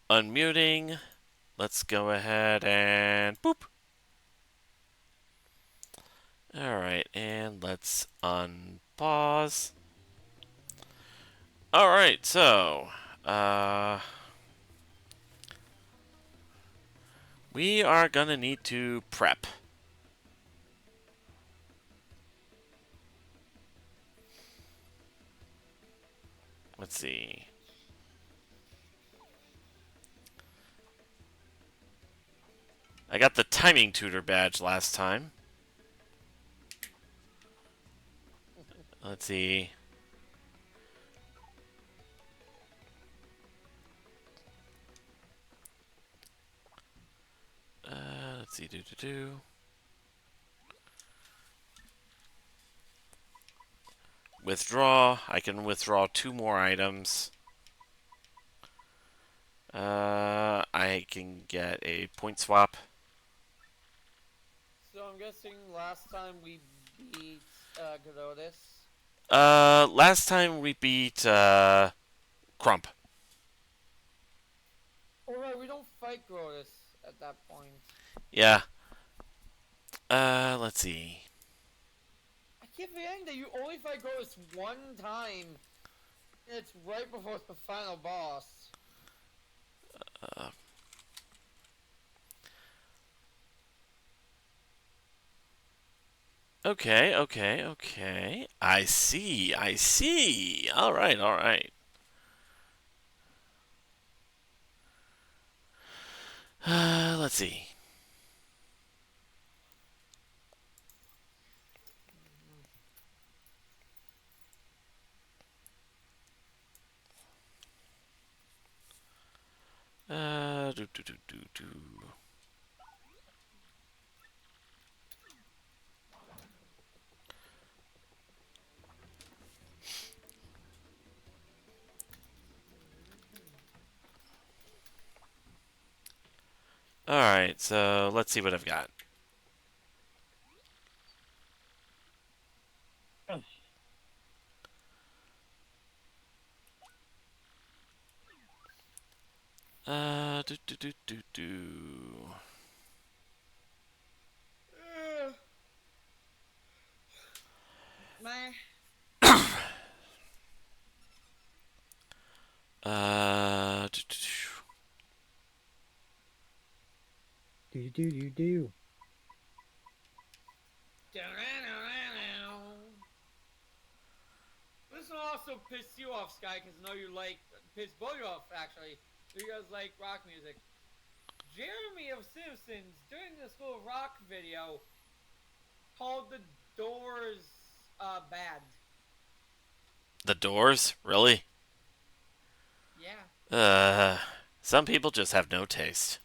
unmuting. Let's go ahead and boop. Alright, and let's unpause. Alright, so, we are gonna need to prep. Let's see. I got the timing tutor badge last time. Let's see. Let's see. Withdraw. I can withdraw 2 more items. I can get a point swap. So I'm guessing last time we beat Grodus. Last time we beat, Crump. Alright, we don't fight Grodus at that point. Yeah. Let's see. I keep forgetting that you only fight Grodus one time. And it's right before the final boss. Uh, okay. I see. Alright. Let's see. Do. Alright, so let's see what I've got. Do. Meh. Uh, Do. This will also piss you off, Sky, because I know you like piss both you off actually. You guys like rock music. Jeremy of Simpsons during the School of Rock video called the Doors bad. the Doors? Really? Yeah. Some people just have no taste.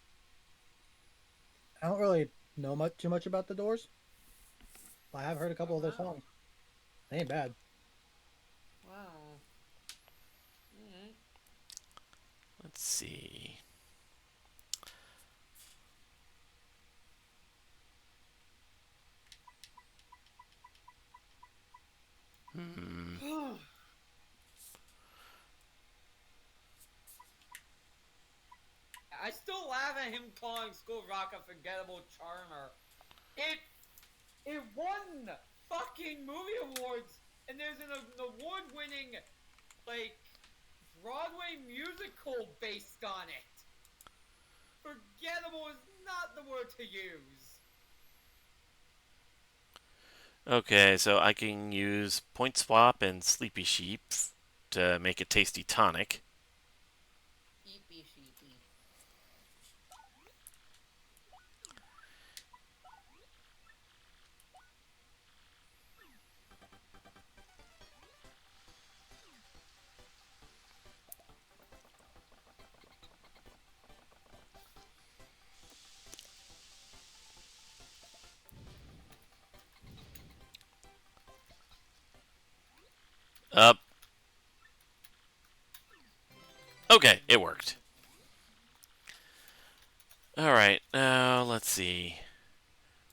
I don't really know too much about the Doors. I have heard a couple Oh of their wow. songs. They ain't bad. Wow. Mm-hmm. Let's see. Hmm. I still laugh at him calling School of Rock a forgettable charmer. It won fucking movie awards, and there's an award-winning like Broadway musical based on it. Forgettable is not the word to use. Okay, so I can use Point Swap and Sleepy Sheep to make a tasty tonic. Eepy sheepy. Up. Okay, it worked. Alright, now let's see.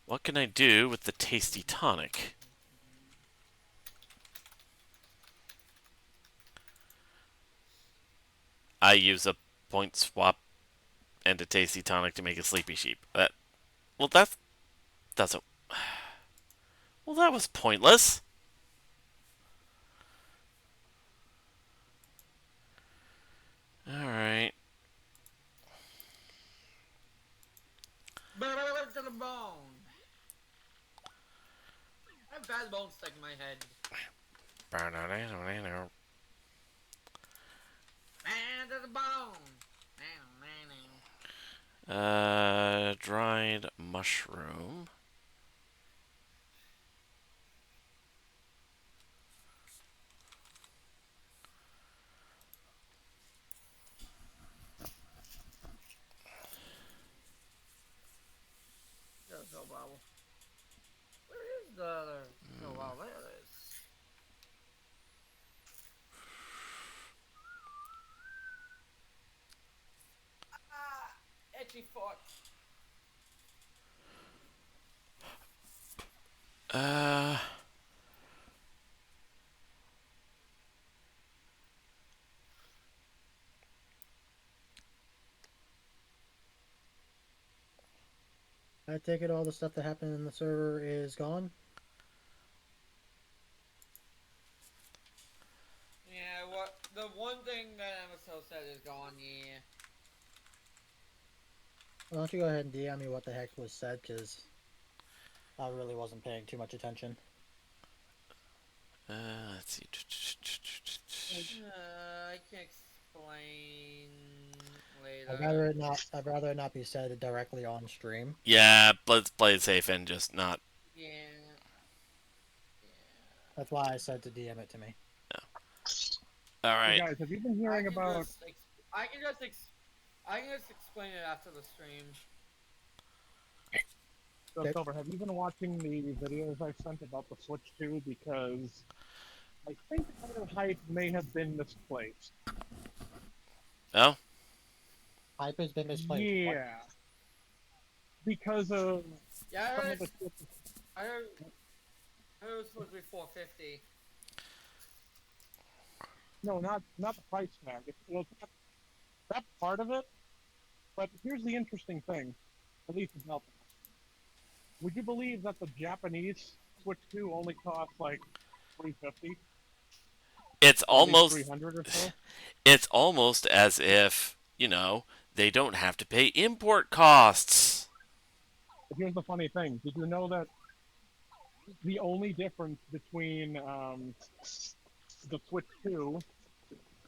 What can I do with the tasty tonic? I use a Point Swap and a tasty tonic to make a sleepy sheep. Well, that's a well, that was pointless. All right. To the bone. I have bad bones stuck in my head. Man to the bone. Dried mushroom. Oh, wow. Where is the other? Oh, wow, there it is. Ah, itchy foot. Uh, I take it all the stuff that happened in the server is gone. Yeah, what? The one thing that MSO said is gone, yeah. Why don't you go ahead and DM me what the heck was said, because I really wasn't paying too much attention. let's see. I can explain I'd later. rather it not. I'd rather it not be said directly on stream. Yeah, let's play it safe and just not. Yeah. Yeah. That's why I said to DM it to me. All Hey right. guys, have you been I hearing can about? just I can just I can just explain it after the stream. So, Okay. Silver, have you been watching the videos I sent about the Switch 2? Because I think our hype may have been misplaced. Oh, Hype has been misplaced. What? Yeah, because of Yeah, some of the. I heard it was supposed to be 450. No, not the price tag. Well, that's part of it. But here's the interesting thing, at least in Delta. Would you believe that the Japanese Switch 2 only costs like 350, it's or at least almost 300 or so? it's almost as if they don't have to pay import costs. But here's the funny thing: did you know that the only difference between the Switch 2,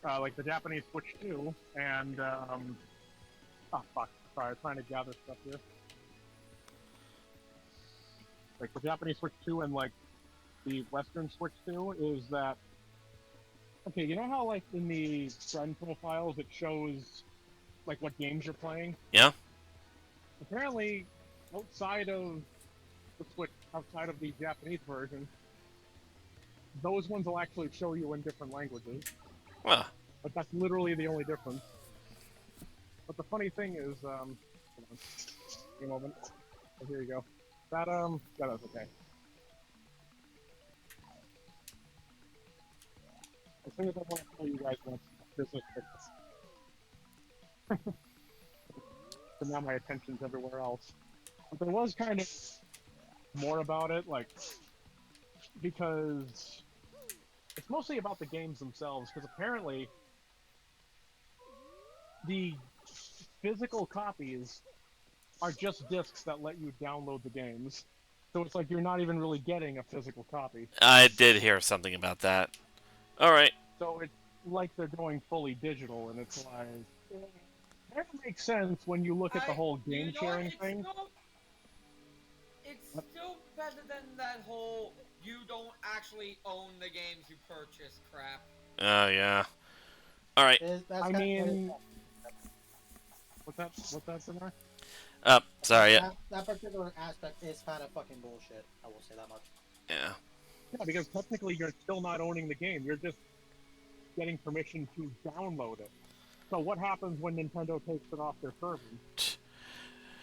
like the Japanese Switch 2, and oh fuck, sorry, I'm trying to gather stuff here. Like the Japanese Switch 2 and like the Western Switch 2 is that okay? You know how like in the friend profiles it shows like what games you're playing? Yeah. Apparently, outside of the Switch, outside of the Japanese version, those ones will actually show you in different languages. Well, But that's literally the only difference. But the funny thing is, hold on, a moment. Oh, here you go. Yeah, that's okay. As soon as I want to tell you guys once business fixed. So now my attention's everywhere else. But there was kind of more about it, like, because it's mostly about the games themselves, because apparently the physical copies are just discs that let you download the games. So it's like you're not even really getting a physical copy. I did hear something about that. All right. So it's like they're going fully digital, and it's like that makes sense when you look at the whole game sharing thing. It's still better than that whole you don't actually own the games you purchase crap. Oh yeah. All right. That's I kind mean, what's that, Sonar? Sorry. that particular aspect is kind of fucking bullshit. I will say that much. Yeah. Yeah, because technically you're still not owning the game. You're just getting permission to download it. So what happens when Nintendo takes it off their server?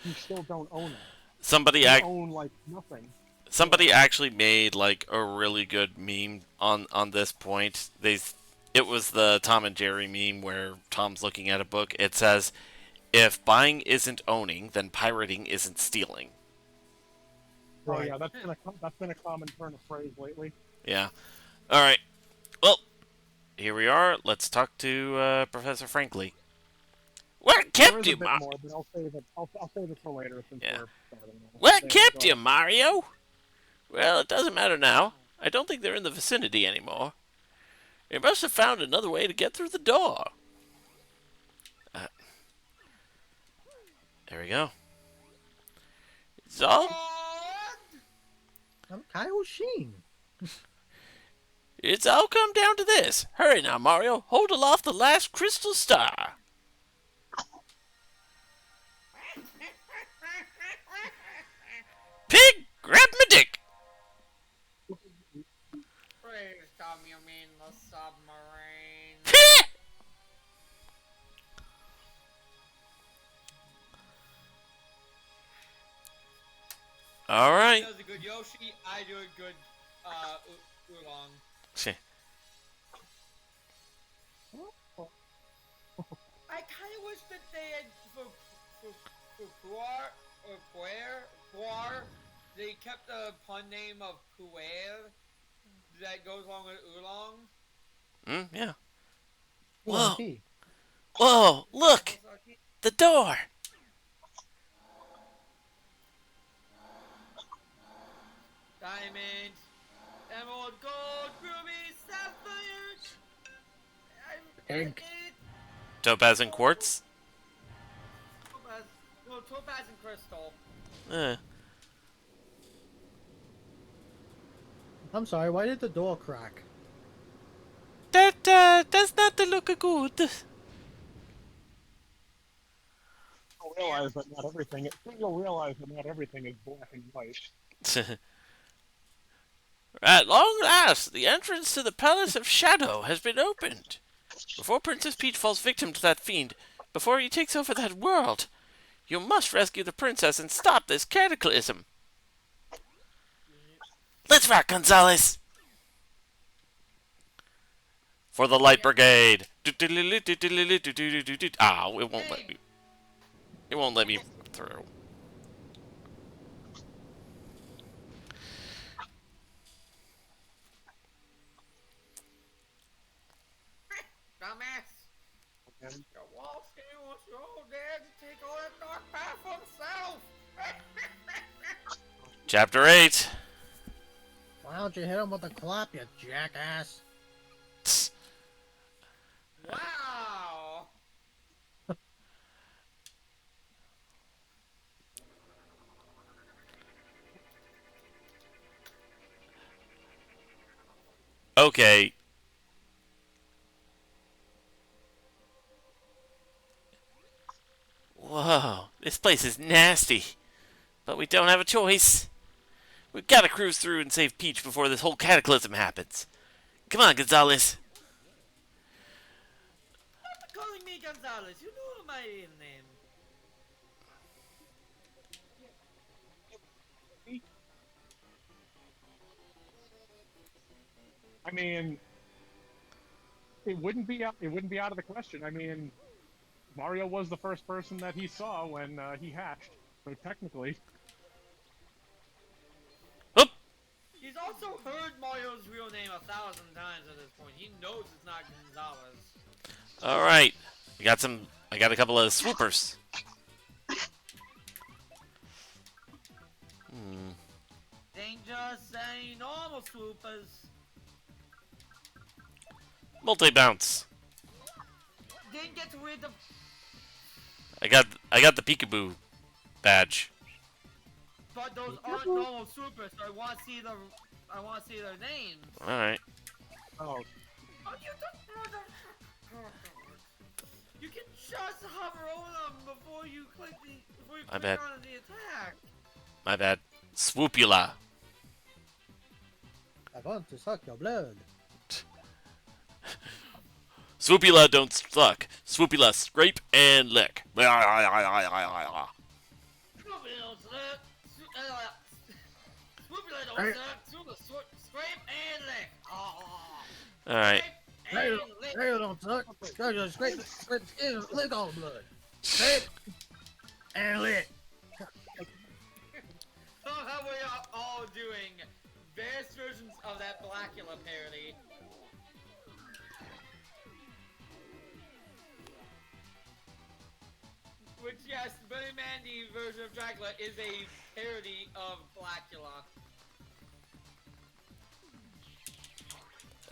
You still don't own it. Somebody You own like nothing. somebody actually made like a really good meme on this point. It was the Tom and Jerry meme where Tom's looking at a book. It says, If buying isn't owning, then pirating isn't stealing. Oh Right. yeah, that's been a common turn of phrase lately. Yeah. All right. Well, here we are. Let's talk to Professor Frankly. What There kept is a you, bit more, but I'll save it for later since Yeah. we're starting now. What Anyway, go kept you, ahead. Mario? Well, it doesn't matter now. I don't think they're in the vicinity anymore. They must have found another way to get through the door. Uh, there we go. It's all. I'm Kyle Sheen. It's all come down to this. Hurry now, Mario. Hold aloft the last crystal star. Pig, grab my dick. Please tell me you mean the submarine. All He right. does a good Yoshi, I do a good, Oolong. I kind of wish that they had, for Puar, or Puar, they kept the pun name of Puer that goes along with Oolong. Yeah. Oolong Whoa. tea. Whoa, look. The door. Diamond, emerald, gold, ruby, sapphire. Pink. Topaz and quartz. Topaz, well, topaz and crystal. Eh. I'm sorry, why did the door crack? That's not the look good. You'll realize that not everything is black and white. At long last, the entrance to the Palace of Shadow has been opened. Before Princess Peach falls victim to that fiend, before he takes over that world, you must rescue the princess and stop this cataclysm. Let's rock, Gonzalez! For the Light Brigade! Ah, it won't let me. It won't let me through. Dumbass. And Kowalski was so dead to take all that dark path for himself. Chapter 8. Why don't you hit him with a clap, you jackass? Wow. Okay. Whoa, this place is nasty. But we don't have a choice. We've got to cruise through and save Peach before this whole cataclysm happens. Come on, Gonzalez. Stop calling me Gonzalez. You know my real name. I mean, it wouldn't be out of the question. I mean, Mario was the first person that he saw when he hatched, so technically, Oop. He's also heard Mario's real name 1,000 times at this point. He knows it's not Gonzalez. All right. I got a couple of swoopers. Dangerous and normal swoopers. Multi-bounce. Didn't get rid of. I got the peekaboo badge. But those aren't normal swoopers, so I want to see their names. All right. oh, Oh, you don't. You can just hover over them before you click I bet. on the attack. My bad. Swoopula. I want to suck your blood. Swoopula don't suck. Swoopula scrape and lick. Scrape and lick. All right. They don't suck. They just scrape the skin and lick all the blood. Lit and lit. Somehow we are all doing various versions of that Blackula parody. Which, yes, Billy Mandy version of Dracula is a parody of Blackula.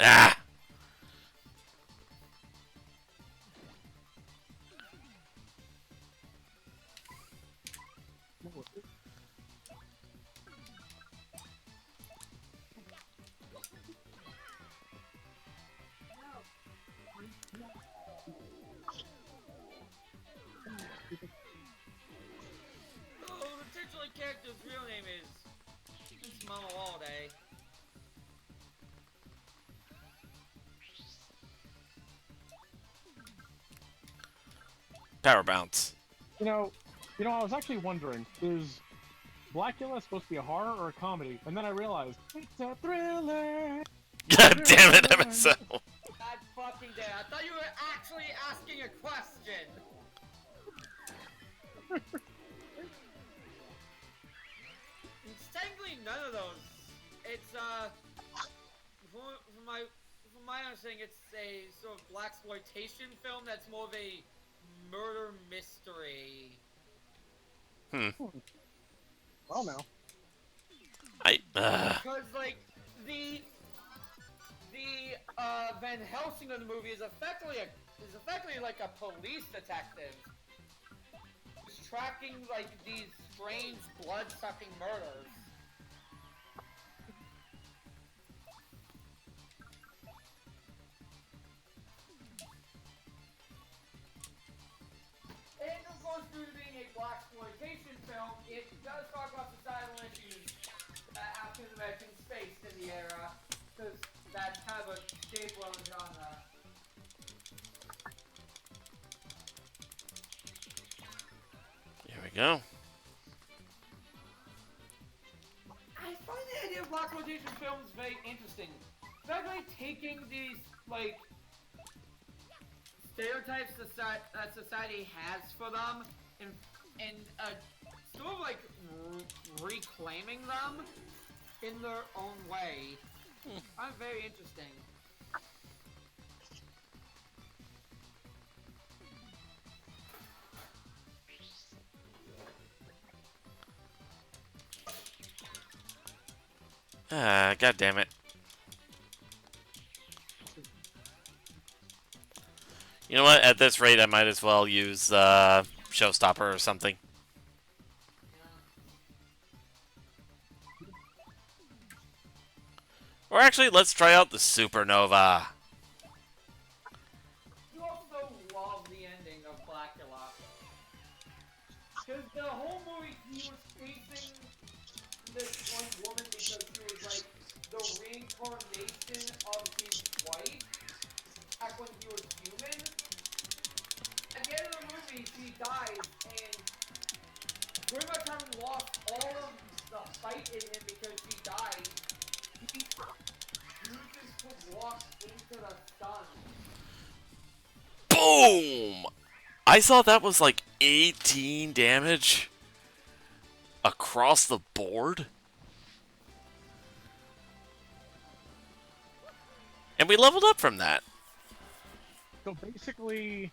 Ah! Oh, the titular character's real name is Mama Walday. Power bounce. You know, I was actually wondering, is Blackula supposed to be a horror or a comedy? And then I realized, it's a thriller! God damn it, MSO. God fucking damn, I thought you were actually asking a question! It's technically none of those. It's, from my understanding, it's a sort of blaxploitation film that's more of a murder mystery. Well, now. Because, like, the Van Helsing of the movie is effectively like a police detective. He's tracking, like, these strange blood-sucking murders. And of course, due to being a blaxploitation film, it does talk about societal issues that African Americans faced in the era, because that's kind of a staple of the genre. Here we go. I find the idea of blaxploitation films very interesting. Especially taking these, like, stereotypes that society has for them and sort of like reclaiming them in their own way. I'm very interesting. God damn it. You know what? At this rate, I might as well use Showstopper or something. Or actually, let's try out the Supernova. You also love the ending of Blackula. Because the whole movie, he was facing this one woman because she was like the reincarnation of his wife back when he was human. At the end of the movie, she dies, and pretty much having lost all of the fight in him because she died, he chooses to walk into the sun. Boom! I saw that was like 18 damage across the board. And we leveled up from that. So basically,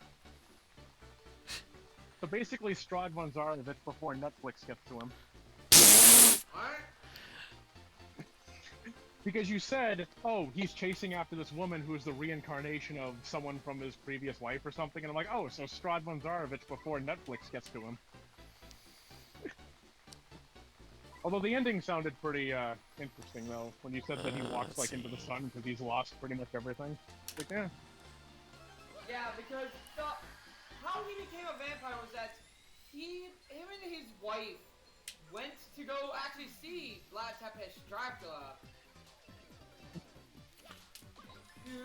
Strahd von Zarovich before Netflix gets to him. What? Because you said, oh, he's chasing after this woman who is the reincarnation of someone from his previous wife or something, and I'm like, oh, so Strahd von Zarovich before Netflix gets to him. Although the ending sounded pretty interesting, though, when you said that he walks like into the sun because he's lost pretty much everything. Like, yeah. Yeah, because how he became a vampire was that him and his wife went to go actually see Vlad Tepes Dracula to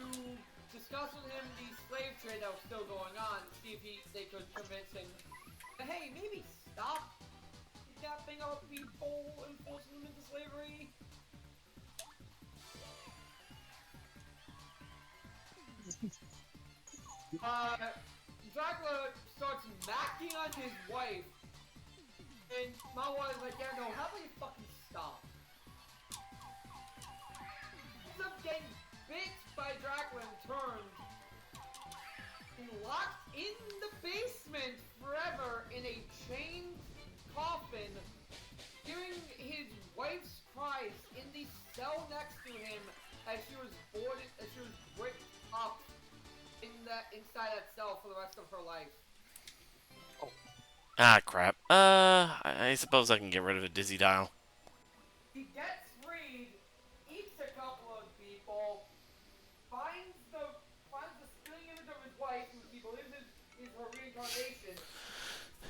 discuss with him the slave trade that was still going on, to see if they could convince him that, hey, maybe stop kidnapping our people and forcing them into slavery. Dracula starts macking on his wife, and Malwa is like, yeah, no, how about you fucking stop? Ends up getting bit by Dracula and turned, and locked in the basement forever in a chained coffin, hearing his wife's cries in the cell next to him as she was bricked up inside that cell for the rest of her life. Ah, crap. I suppose I can get rid of a dizzy dial. He gets freed, eats a couple of people, finds the spinning image of his wife, who he believes is her reincarnation,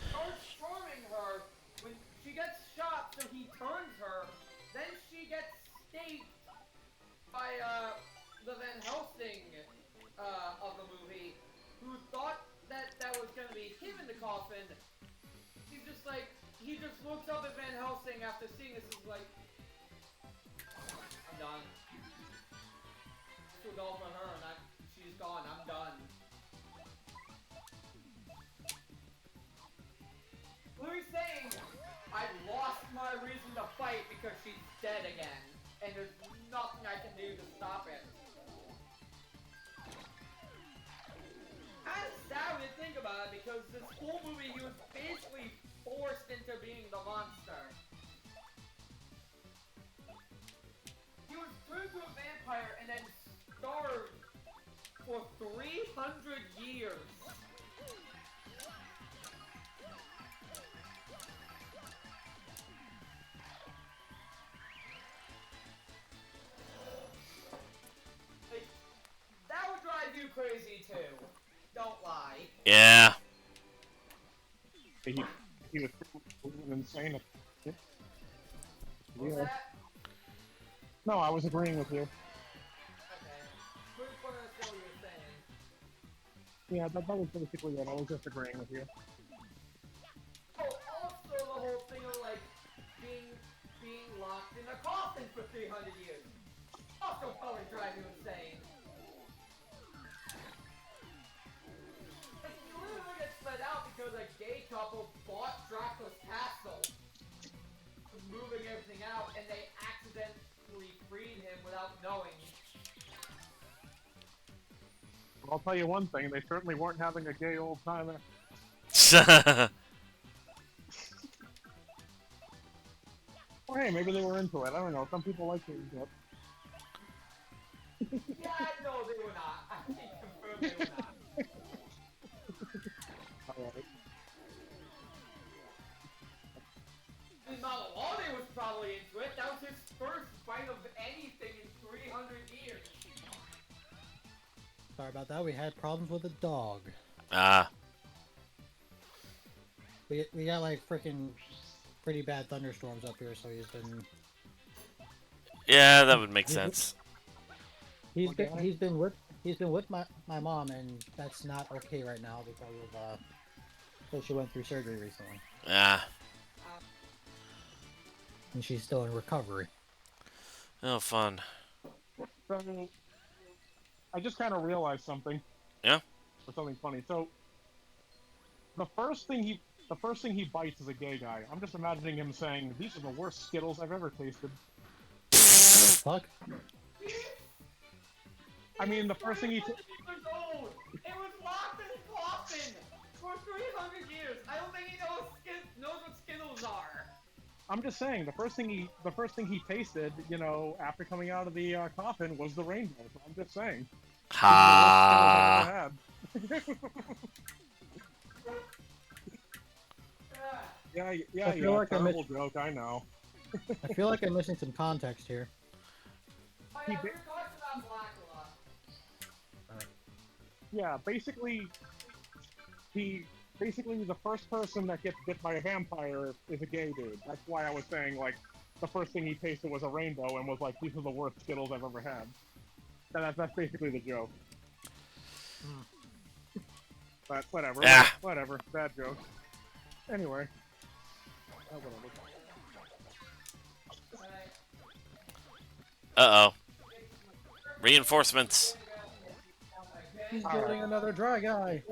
starts charming her. When she gets shot, so he turns her. Then she gets staked by the Van Helsing of the movie, who thought that was gonna be him in the coffin. He's just like, he just looks up at Van Helsing after seeing this and is like, I'm done. This was all for her, and she's gone. I'm done. Louis saying, I lost my reason to fight because she's dead again, and there's nothing I can do to stop it. Kind of sad when you think about it, because this whole movie he was basically forced into being the monster. He was turned to a vampire and then starved for 300 years. Like, that would drive you crazy too. Don't lie. Yeah. He was insane. What's that? No, I was agreeing with you. Okay. Quick point of what you were saying. Yeah, that was basically it. I was just agreeing with you. Oh, also the whole thing of like being locked in a coffin for 300 years. Also probably drive you insane. Like, you literally get split out because a gay couple bought Dracula's castle, moving everything out, and they accidentally freed him without knowing. I'll tell you one thing, they certainly weren't having a gay old timer. Or hey, maybe they were into it. I don't know. Some people like to into it. Yeah, no, they were not. I can confirm they were not. Alright. I mean, Malawani was probably into it. That was his first bite of anything in 300 years. Sorry about that. We had problems with a dog. Ah. We got like freaking pretty bad thunderstorms up here, so he's been Yeah, that would make sense. he's been with my mom, and that's not okay right now because of so she went through surgery recently, Ah. and she's still in recovery. Oh, fun. So, I just kind of realized something. Yeah? Or something funny. So, the first thing he bites is a gay guy. I'm just imagining him saying, "These are the worst Skittles I've ever tasted." Fuck. I mean, the first thing he... 300 years old! It was locked in a coffin for 300 years! I don't think he knows what Skittles are! I'm just saying, the first thing he tasted, you know, after coming out of the coffin was the rainbow. So I'm just saying. Ha. Yeah, I feel like terrible joke, I know. I feel like I'm missing some context here. Oh yeah, we were talking about Black a lot. Yeah, basically, the first person that gets bit by a vampire is a gay dude. That's why I was saying, like, the first thing he tasted was a rainbow and was like, these are the worst Skittles I've ever had. And that's basically the joke. But whatever, Ah. whatever, bad joke. Anyway. Whatever. Uh-oh. Reinforcements. He's building another dry guy.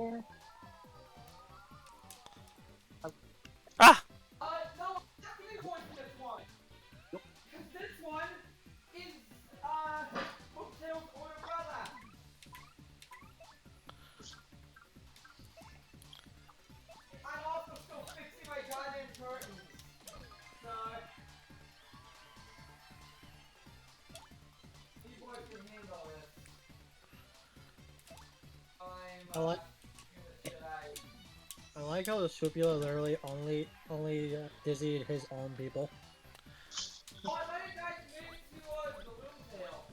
I like I like how the Supula literally only dizzy his own people. Oh, I thought you guys made it to Balloon Tail.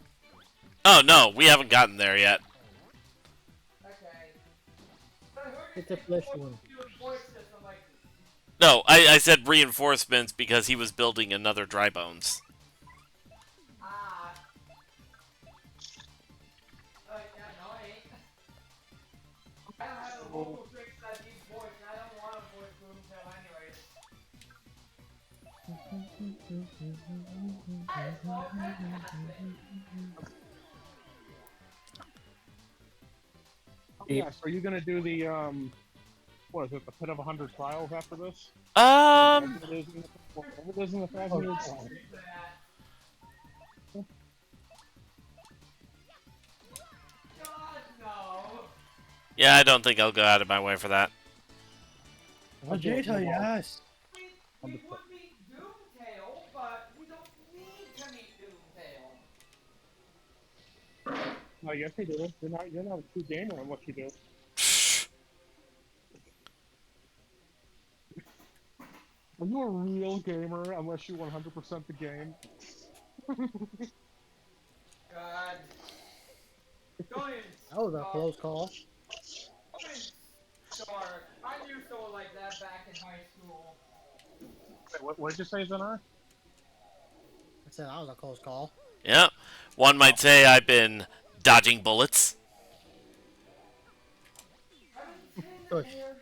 Oh no, we haven't gotten there yet. Okay. But I heard you It's a say flesh before wound. you enforce this. I'm like, No, I said reinforcements because he was building another dry bones. ah. Yeah, no, I ain't. I don't have a vocal tricks that deep voice, and I don't want to voice Balloon Tail anyways. That is all fantastic. Oh, yeah, so are you gonna do the what is it, the Pit of 100 Trials after this? Um, Whatever it is in the Oh, 1,000 years. God, no. yeah, I don't think I'll go out of my way for that. Vegeta, yes. We would meet Doomtail, but we don't need to meet Doomtail. No, yes, you do. You're not a true gamer on what you do. Are you a real gamer unless you 100% the game? God. Don't even That was a start. close call. Don't even start. I knew someone like that back in high school. Wait, what did you say, Zenar? I said that was a close call. Yeah, one might say I've been dodging bullets. I've been sitting Push. here.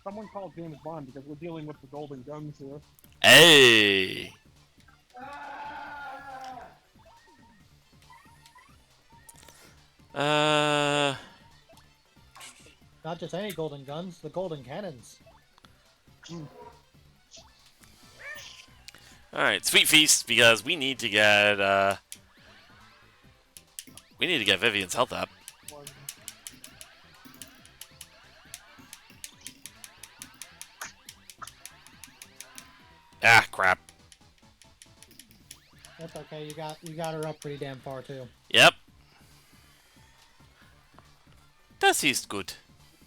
Someone called James Bond because we're dealing with the golden guns here. Hey. Ah! Uh. Not just any golden guns, the golden cannons. All right, sweet feast because we need to get Vivian's health up. Ah, crap. That's okay. You got her up pretty damn far too. Yep. Das ist gut.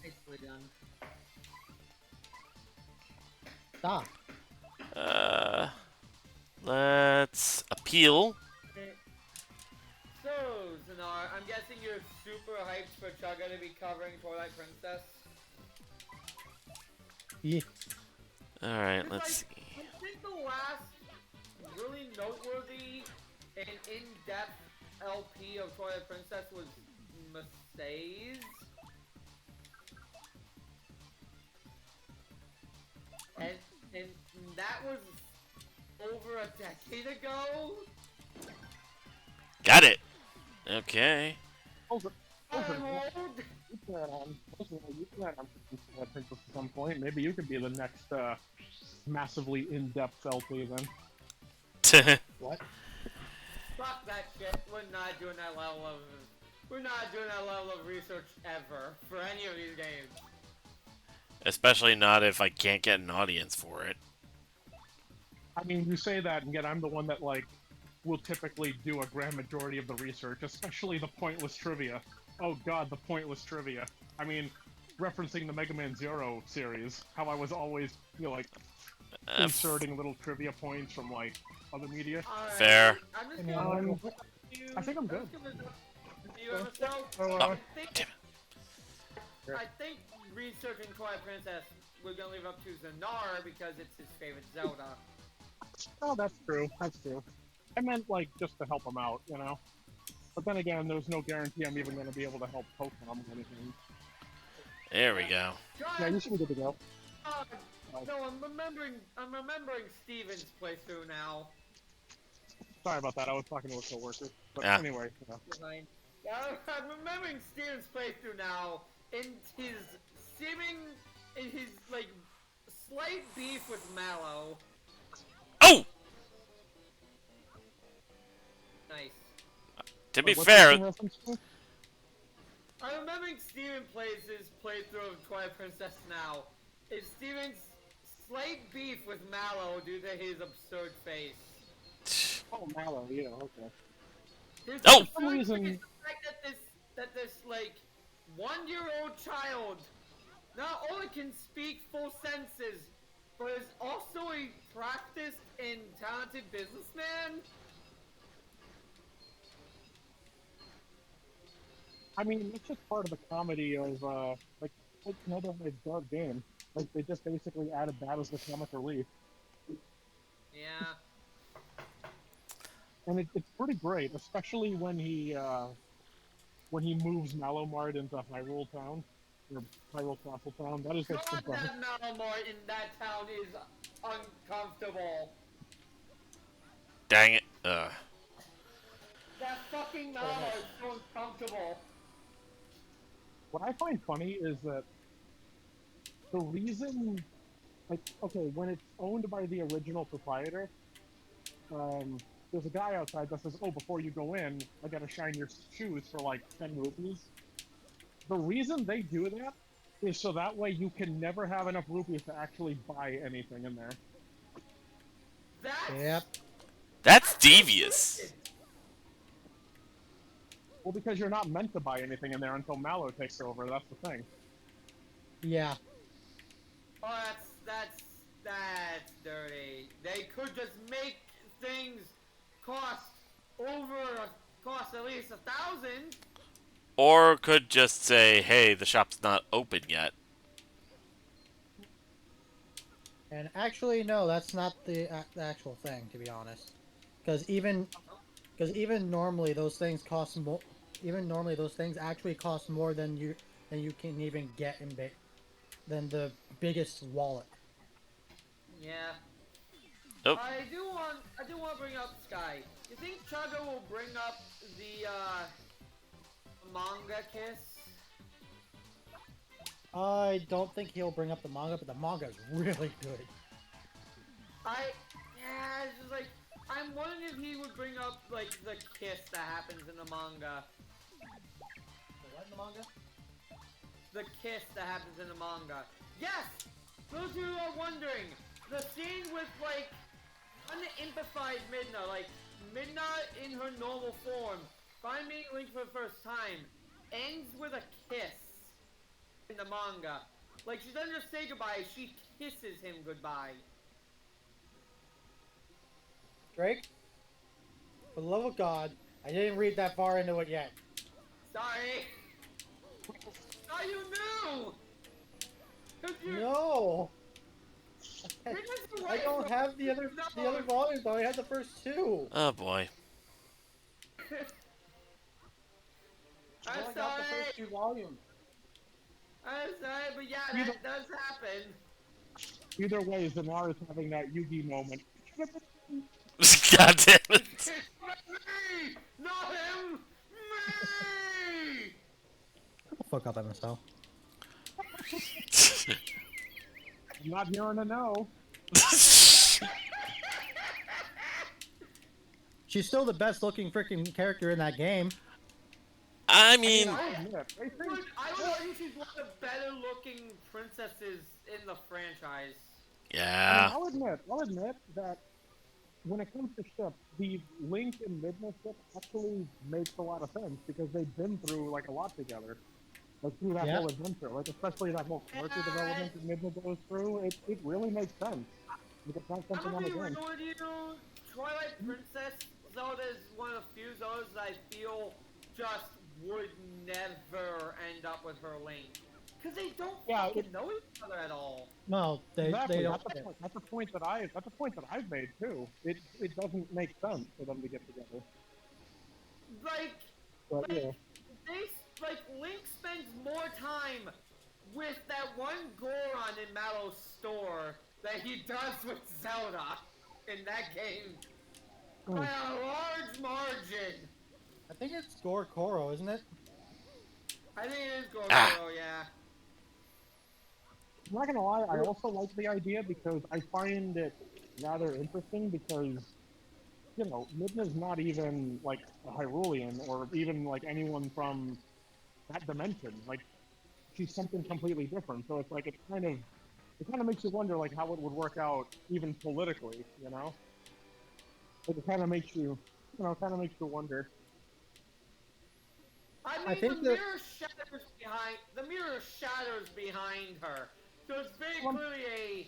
Nicely done. Stop. Let's appeal. So, Zanar, I'm guessing you're super hyped for Chugga to be covering Twilight Princess. Yeah. All right, let's see. I think the last really noteworthy and in-depth LP of Twilight Princess was Masays. And that was over a decade ago. Got it. Okay. Hold it. Hold. You plan on that princess at some point. Maybe you could be the next massively in-depth LP then. What? Fuck that shit. We're not doing that level of. We're not doing that level of research ever for any of these games. Especially not if I can't get an audience for it. I mean, you say that, and yet I'm the one that, like, will typically do a grand majority of the research, especially the pointless trivia. Oh god, the pointless trivia. I mean, referencing the Mega Man Zero series, how I was always, you know, like, inserting little trivia points from, like, other media. Alright, Fair. I'm just Yeah, gonna. I think I'm good. Do you understand? Oh, I think, damn I think researching Twilight Princess, we're gonna leave up to Zanar because it's his favorite Zelda. Oh, that's true. That's true. I meant, like, just to help him out, you know? But then again, there's no guarantee I'm even going to be able to help Pokemon or anything. There we go. Yeah, you should be good to go. No, I'm remembering Steven's playthrough now. Sorry about that, I was talking to a coworker. But Yeah. anyway, you know. Fine. Yeah, I'm remembering Steven's playthrough now, and his like, slight beef with Mallow. Oh! Nice. To be What's fair, this in reference to? I'm remembering Steven plays his playthrough of Twilight Princess now, is Steven's slight beef with Mallow due to his absurd face. Oh, Mallow, yeah, okay. His Oh! For some absurd face, reason, the fact that this like 1-year-old child not only can speak full sentences, but is also a practiced and talented businessman. I mean, it's just part of the comedy of, like, it's another like, dark game. Like, they just basically added that as the comic relief. Yeah. And it's pretty great, especially when he moves Malomart into Hyrule Town, or Hyrule Castle Town. That is like the God, best. that Malamort in that town is uncomfortable. Dang it. Ugh. That fucking Malamort is so uncomfortable. What I find funny is that the reason, like, okay, when it's owned by the original proprietor, there's a guy outside that says, "Oh, before you go in, I gotta shine your shoes for like 10 rupees." The reason they do that is so that way you can never have enough rupees to actually buy anything in there. That's Yep. That's devious. Well, because you're not meant to buy anything in there until Mallow takes over. That's the thing. Yeah. Oh, that's dirty. They could just make things cost at least 1,000. Or could just say, hey, the shop's not open yet. And actually, no, that's not the actual thing, to be honest. Because even normally those things cost more. Even normally those things actually cost more than you can even get than the biggest wallet. Yeah. Nope. I do want to bring up Sky. You think Chaga will bring up the manga kiss? I don't think he'll bring up the manga, but the manga is really good. Yeah, it's just like, I'm wondering if he would bring up, like, the kiss that happens in the manga. The what in the manga? The kiss that happens in the manga. Yes! Those who are wondering, the scene with, like, unimpified Midna, like, Midna in her normal form, finally meeting Link for the first time, ends with a kiss in the manga. Like, she doesn't just say goodbye, she kisses him goodbye. Drake? For the love of God, I didn't read that far into it yet. Sorry. Oh, you knew! 'Cause you- No! you're just I don't have the other volumes, though. I had the first two. Oh boy. I I'm only got the sorry. first two volumes. I'm sorry, but yeah, You that does happen. Either way, Zanar is having that Yugi moment. God damn it. It's me! Not him! Me! Fuck up MSL. I'm not hearing a no. She's still the best looking freaking character in that game. I mean, I admit, I would argue she's one of the better looking princesses in the franchise. yeah. I'll admit that when it comes to ships, the Link and Midna ship actually makes a lot of sense because they've been through like a lot together. Like through that Yeah. whole adventure, like especially that whole character development that Midna goes through, it really makes sense. Like, it's not I'm something gonna on be the game. real with you. Twilight Princess Zelda is one of the few Zeldas that I feel just would never end up with her Link. Because they don't fucking know each other at all. No, they don't. That's the point that I've made too. It doesn't make sense for them to get together. Like, But yeah. Link spends more time with that one Goron in Mallow's store than he does with Zelda in that game. By a large margin. I think it's Gorkoro, isn't it? I think it is Goron, yeah. I'm not gonna lie, I also like the idea because I find it rather interesting because, you know, Midna's not even like a Hyrulean or even like anyone from that dimension. Like, she's something completely different. So it's like it's kind of it kind of makes you wonder, like, how it would work out even politically, you know? Like, it kind of makes you, kind of makes you wonder. I I mean, think that the mirror shatters behind her. So it's Well, very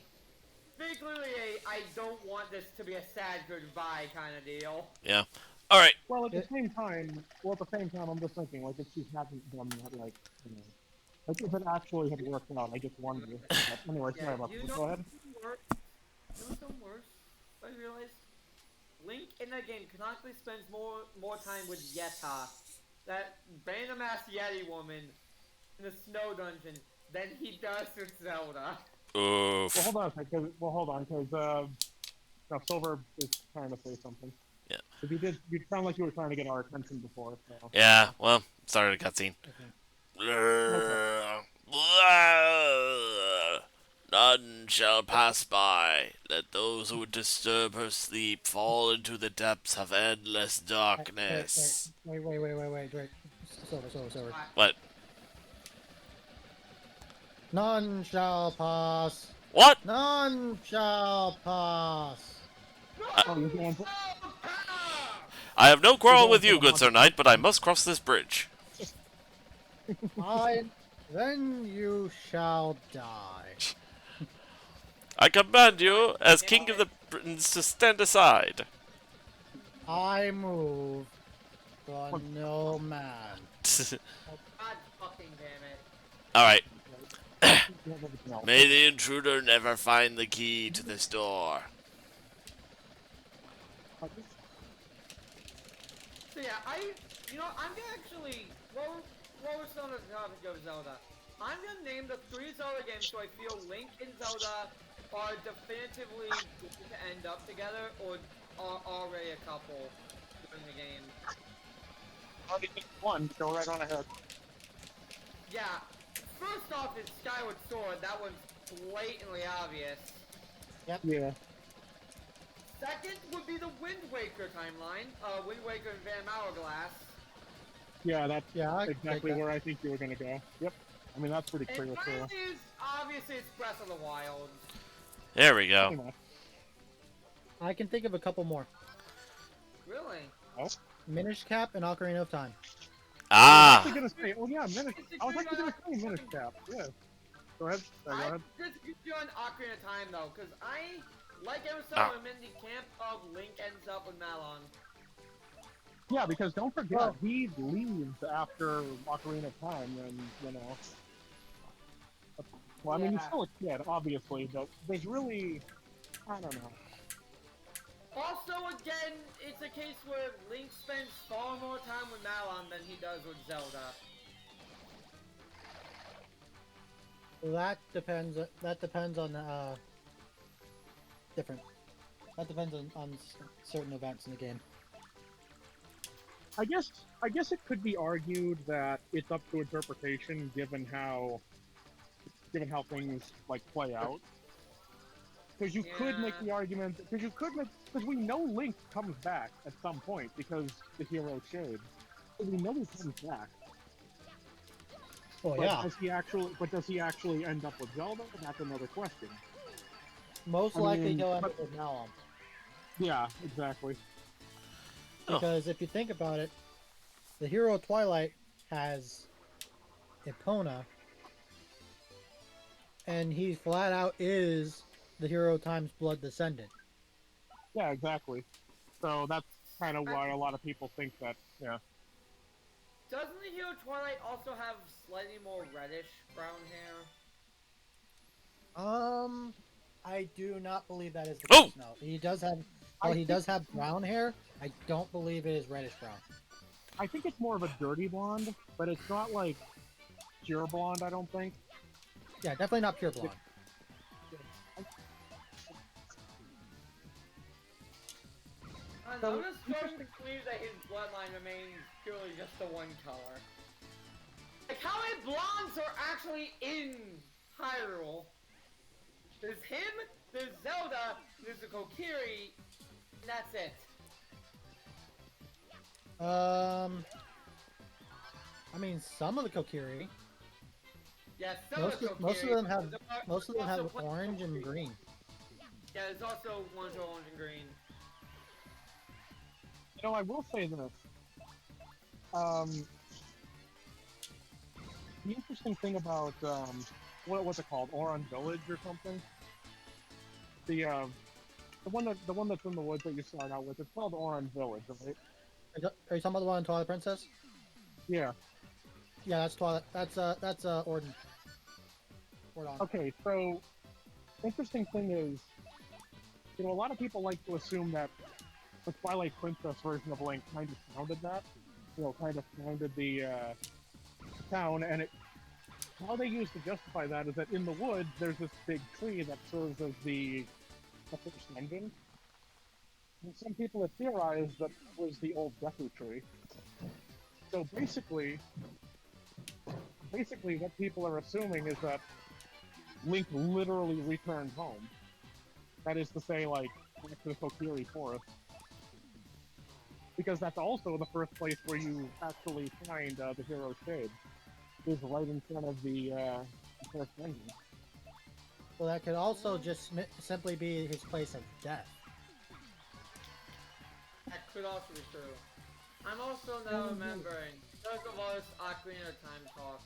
clearly a I don't want this to be a sad goodbye kind of deal. Yeah. All right. well, at the it, same time, I'm just thinking, like, if she hadn't done that, like if it actually had worked out, I just wonder. But anyway, Yeah, sorry about you that. know Go ahead. what's worse? You know what's worse? I realized Link in that game canonically spends more time with Yeta, that random ass Yeti woman, in the snow dungeon than he does with Zelda. Well, Oof. hold on a second. Well, hold on, because now Silver is trying to say something. Yeah. If you sound like you were trying to get our attention before. So. Yeah. Well, started a cutscene. okay. Okay. None shall pass by. Let those who would disturb her sleep fall into the depths of endless darkness. Wait, Drake. Silver. I, What? None shall pass. What? None shall pass. Oh, you're going for I have no you're quarrel going with for you, the good Sir monster. Knight, but I must cross this bridge. Then you shall die. I command God you, as damn King of it. the Britons, to stand aside. I move, but no man. God fucking damn it. Alright. You have everything else. May the intruder never find the key to this door. So yeah, I'm gonna actually, while we're still on the topic of Zelda, I'm gonna name the 3 Zelda games so I feel Link and Zelda are definitively going to end up together, or are already a couple during the game. Already picked one, go right on ahead. Yeah, first off is Skyward Sword, that one's blatantly obvious. Yeah. Second would be the Wind Waker timeline, Wind Waker and Van Hourglass. Yeah, that's Yeah, I can take exactly that. where I think you were gonna go. Yep. I mean, that's pretty clear And too. finally is, obviously, it's Breath of the Wild. There we go. Pretty much. I can think of a couple more. Really? Oh. Minish Cap and Ocarina of Time. I was Ah. actually gonna say, oh yeah, Minish. I was actually gonna say Minish Cap. Yeah. Go ahead. Go I'm ahead. just doing Ocarina of Time though, because I, like Emerson, Ah. I'm in the camp of Link ends up with Malon. Yeah, because don't forget, Well- he leaves after Ocarina of Time, and Well, I mean, he's Yeah. still a kid, obviously, but there's really, I don't know. Also, again, it's a case where Link spends far more time with Malon than he does with Zelda. That depends. That depends on different. That depends on certain events in the game. I guess it could be argued that it's up to interpretation, given how things like play out. Because you could make Yeah. the argument, because we know Link comes back at some point because the hero showed. So we know he comes back. Oh But yeah, does he actually end up with Zelda? That's another question. most I likely mean, he'll end but- up with Malon. Yeah, exactly. Oh. Because if you think about it, the hero of Twilight has Epona, and he flat out is the hero of Time's blood descendant. Yeah, exactly. So that's kind of why a lot of people think that, yeah. Doesn't the hero Twilight also have slightly more reddish brown hair? I do not believe that is the Oh! case. No, he does have. Well, he does have brown hair. I don't believe it is reddish brown. I think it's more of a dirty blonde, but it's not like pure blonde, I don't think. Yeah, definitely not pure blonde. I'm So, just starting to believe that his bloodline remains purely just the one color. Like, how many blondes are actually in Hyrule? There's him, there's Zelda, there's the Kokiri, and that's it. I mean, some of the Kokiri. Yeah, some are so Most of cute. them have most of them Also, have what's orange so and cute? green. Yeah, there's also ones with orange and green. You know, I will say this. Um, the interesting thing about what's it called, Oron Village or something? The one that's in the woods that you start out with. It's called Oron Village, right? Are you talking about the one in Twilight Princess? Yeah. Yeah, that's Twilight. That's Orden. Ordon. Okay, so interesting thing is, you know, a lot of people like to assume that the Twilight Princess version of Link kind of founded that, you know, kind of founded the town, and how they use to justify that is that in the woods there's this big tree that serves as the first engine. And some people have theorized that was the old Deku tree. So basically, what people are assuming is that Link literally returned home. That is to say, like, back to the Kokiri Forest. Because that's also the first place where you actually find the hero shade. Is right in front of the first engine. Well, that could also just simply be his place of death. That could also be true. I'm also now remembering, because of all this Ocarina of Time talk,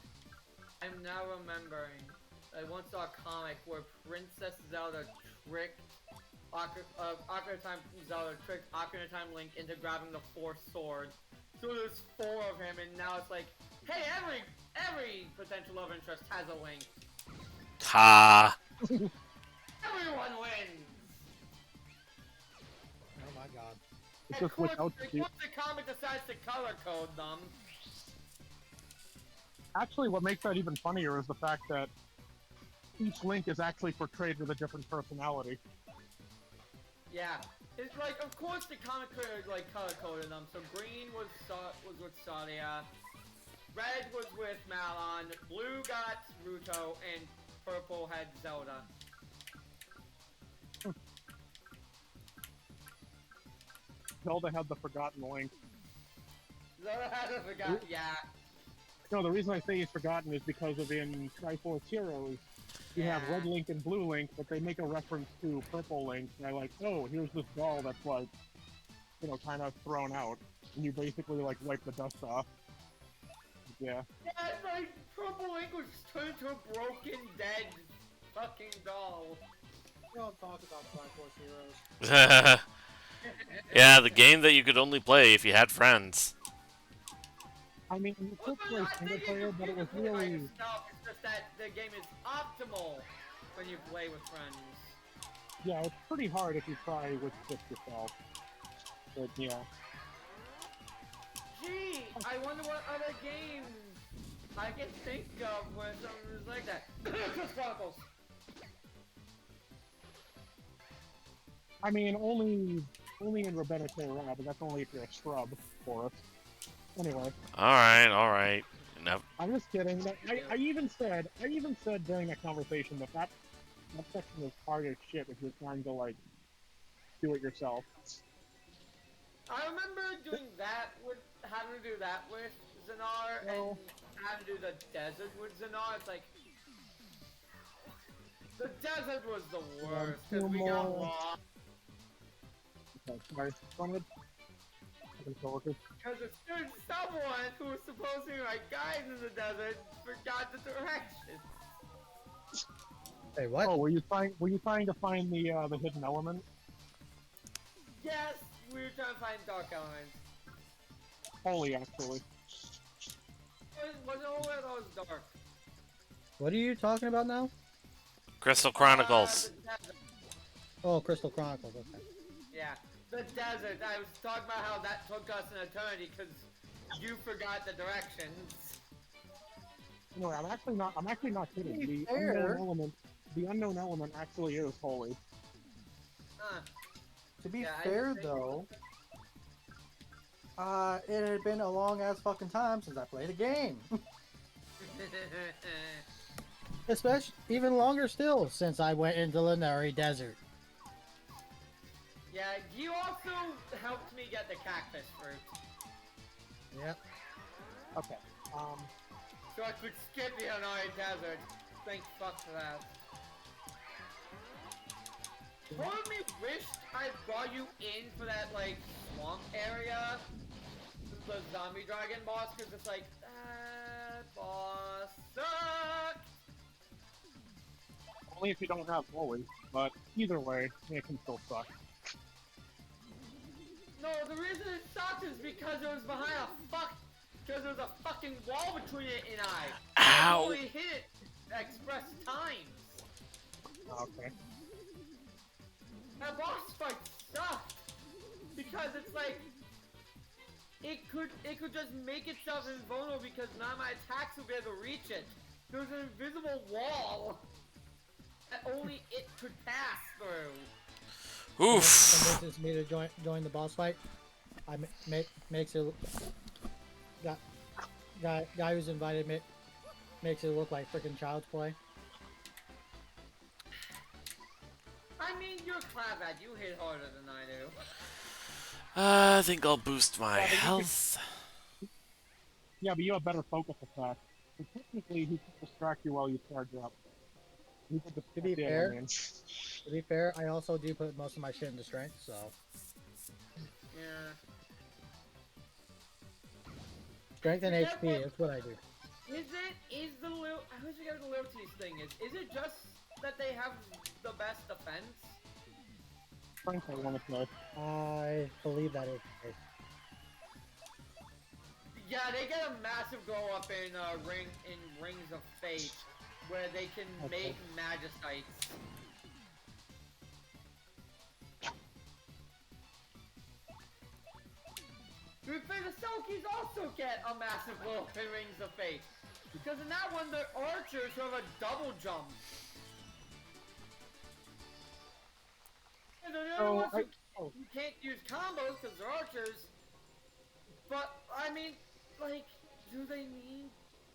I'm now remembering I once saw a comic where Princess Zelda tricked Ocarina of Time Zelda tricked Ocarina of Time Link into grabbing the fourth sword. So there's 4 of him, and now it's like, hey, every potential love interest has a Link. Ha! Everyone wins. Oh my god. It's Of just course, without the... the comic decides to color code them. Actually, what makes that even funnier is the fact that each Link is actually portrayed with a different personality. Yeah, it's like, of course the comic could like color coded them. So green was with Sadia, red was with Malon, blue got Ruto, and purple had Zelda. Zelda had the Forgotten Link. Zelda had a forgot. Yeah. No, the reason I say he's forgotten is because of in Triforce Heroes, you have Red Link and Blue Link, but they make a reference to Purple Link, and they're like, oh, here's this doll that's like, you know, kind of thrown out, and you basically like wipe the dust off. Yeah. Yeah, it's like Purple Link was turned into a broken, dead fucking doll. We don't talk about Triforce Heroes. Yeah, the game that you could only play if you had friends. I mean, you could play single player, but it was play by really... yourself. It's just that the game is optimal when you play with friends. Yeah, it's pretty hard if you try with just yourself. But yeah. Gee, I wonder what other games I can think of where something is like that. Just Chronicles. I mean, only in Rabbena Terra, but that's only if you're a scrub for us. Anyway. Alright. Enough. I'm just kidding. I even said during that conversation that section is hard as shit if you're trying to like do it yourself. I remember doing that with having to do that with Xenar and having to do the desert with Xenar. It's like the desert was the worst because we got lost. Okay, sorry. Because there's someone who was supposed to be my guide in the desert forgot the directions. Hey, what? Oh, were you trying to find the hidden element? Yes, we were trying to find dark elements. Holy, actually. Wasn't all of those dark. What are you talking about now? Crystal Chronicles. The desert. Oh, Crystal Chronicles. Okay. Yeah, the desert. I was talking about how that took us an eternity because you forgot the directions. No, I'm actually not kidding. The unknown element actually is holy. To be Yeah, fair, though, it had been a long ass fucking time since I played a game. Especially even longer still since I went into Lanari Desert. Yeah, you also helped me get the cactus fruit. Yep. Okay. So so I could skip the Hanari Desert. Thank fuck for that. Part of me wished I brought you in for that, like, swamp area. The zombie dragon boss, because it's like, that boss sucks! Only if you don't have bullies, but either way, it can still suck. No, the reason it sucks is because it was behind a because there was a fucking wall between it and I. Ow! only hit it express times. Okay. That boss fight sucked because it's like it could just make itself invulnerable because none of my attacks will be able to reach it. There's an invisible wall that only it could pass through. Oof. Convinces me to join the boss fight. Makes it guy who's invited makes it look like freaking child's play. I mean, you're Clavat. You hit harder than I do. I think I'll boost my Yeah, but you health. Yeah, but you have better focus attack. So technically, he can distract you while you charge up. He could distract To be the fair, enemies. To be fair, I also do put most of my shit into strength, so Yeah. strength and Is that HP what- is what I do. Is the little, I always forget what the loyalties thing is. Is it just that they have the best defense? Strength, I want to say. I believe that is the case. Yeah, they get a massive glow up in Rings of Fate, where they can make Magicites. To be fair, the Selkies also get a massive glow up in Rings of Fate, because in that one, the archers have a double jump. And the other ones you can't use combos because they're archers. But I mean, like, do they need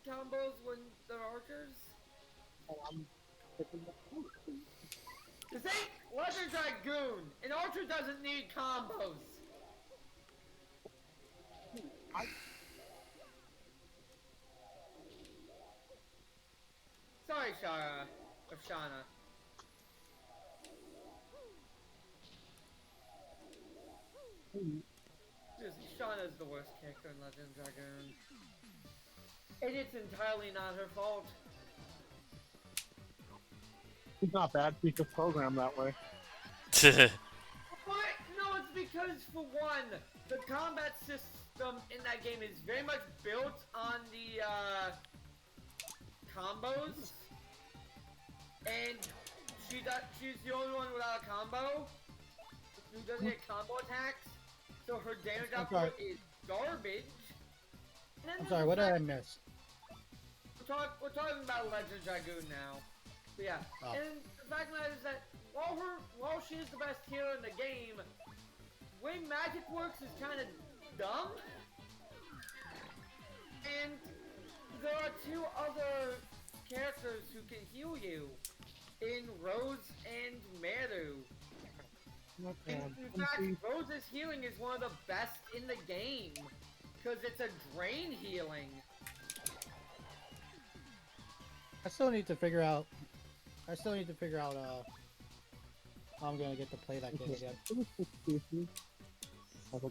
combos when they're archers? This ain't Legend Dragoon. An archer doesn't need combos. Sorry, Shara. Or Shana. Seriously, Shauna's the worst character in Legend Dragoon. And it's entirely not her fault. He's not bad, he's just programmed that way. But, no, it's because, for one, the combat system in that game is very much built on the, combos. And she's the only one without a combo who doesn't get combo attacks. So her damage output is garbage. I'm sorry, what did I miss? We're talking about Legend Dragoon now. But yeah, and the fact of the matter is that while she is the best healer in the game, the way magic works is kind of dumb. And there are two other characters who can heal you, in Rose and Meru. In fact, Rose's healing is one of the best in the game, because it's a drain healing. I still need to figure out how I'm gonna get to play that game again. Again, so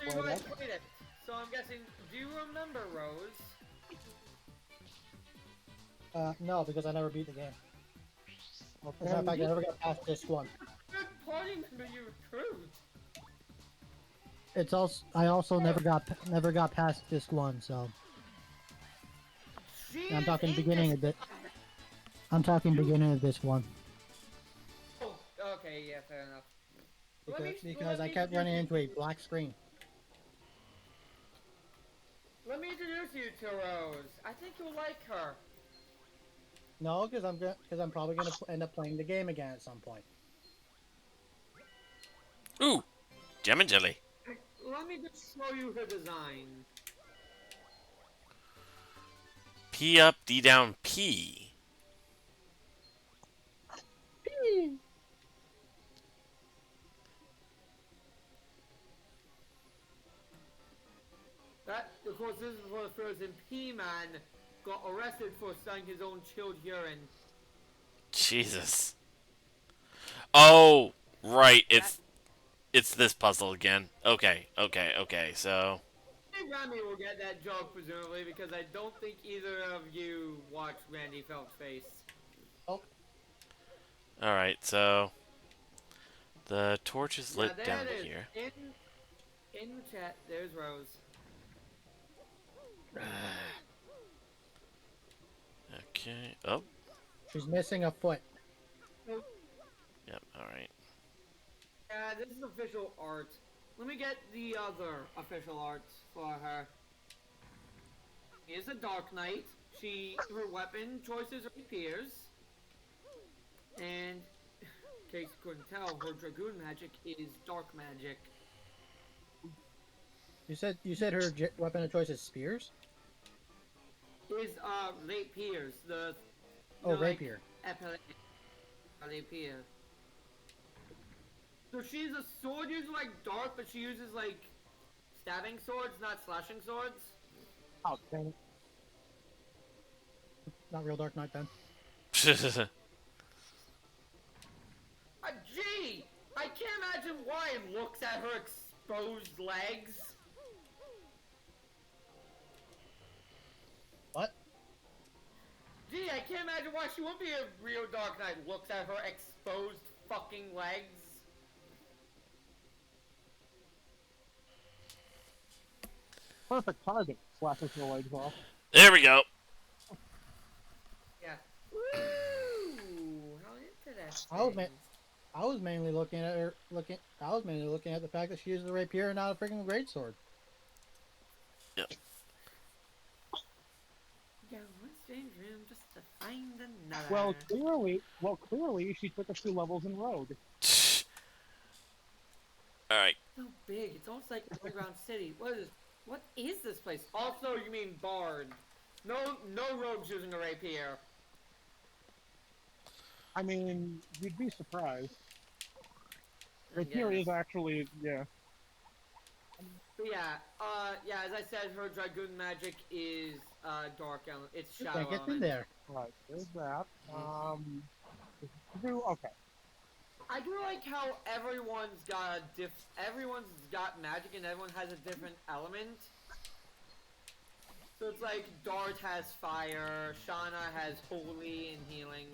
you guys played it. So I'm guessing, do you remember Rose? No, because I never beat the game. As a matter of fact, I never got past disc 1. Good party member you recruit. It's also I also never got past disc 1, so I'm talking beginning of it. I'm talking beginning of disc 1. Oh, okay, yeah, fair enough. Because I kept running into a black screen. Let me introduce you to Rose. I think you'll like her. No, because I'm probably gonna end up playing the game again at some point. Ooh, gem and jelly. Let me just show you her design. P up, D down, P. That, of course, this is for the Frozen P-Man. got arrested for selling his own chilled urine. Jesus. Oh, right. It's this puzzle again. Okay. So, I think Rami will get that joke, presumably, because I don't think either of you watched Randy Phelps' Face. Oh, all right. So the torch is Yeah, lit there down it is. here. In the chat, there's Rose. Okay. Oh. she's missing a foot. Nope. Yep. All right. Yeah, this is official art. Let me get the other official art for her. She is a Dark Knight. Her weapon choices are rapiers. And, in case you couldn't tell, her Dragoon magic is dark magic. You said her weapon of choice is spears. Is rapiers, the Oh, rapier. Rapier. So she's a sword user like dark, but she uses like stabbing swords, not slashing swords. Oh, dang it. Not real Dark Knight then. Gee! I can't imagine why it looks at her exposed legs. What? Gee, I can't imagine why she wouldn't be a real Dark Knight. Looks at her exposed fucking legs. Perfect target. Slashes her legs off. There we go. Yeah. Woo! How interesting. I was mainly looking at the fact that she uses a rapier and not a freaking greatsword. Yep. Yeah, one strange room just to find another. Clearly, she took a few levels in Rogue. All right. So big, it's almost like Underground City. What is this place? Also, you mean Bard. No rogues using a rapier. I mean, you'd be surprised. Rapier is actually, yeah. But yeah, as I said, her Dragoon magic is dark element. It's shadow Can't get element. in there. Right, there's that. Okay. I do like how everyone's got magic and everyone has a different element. So it's like Dart has fire, Shauna has holy and healing.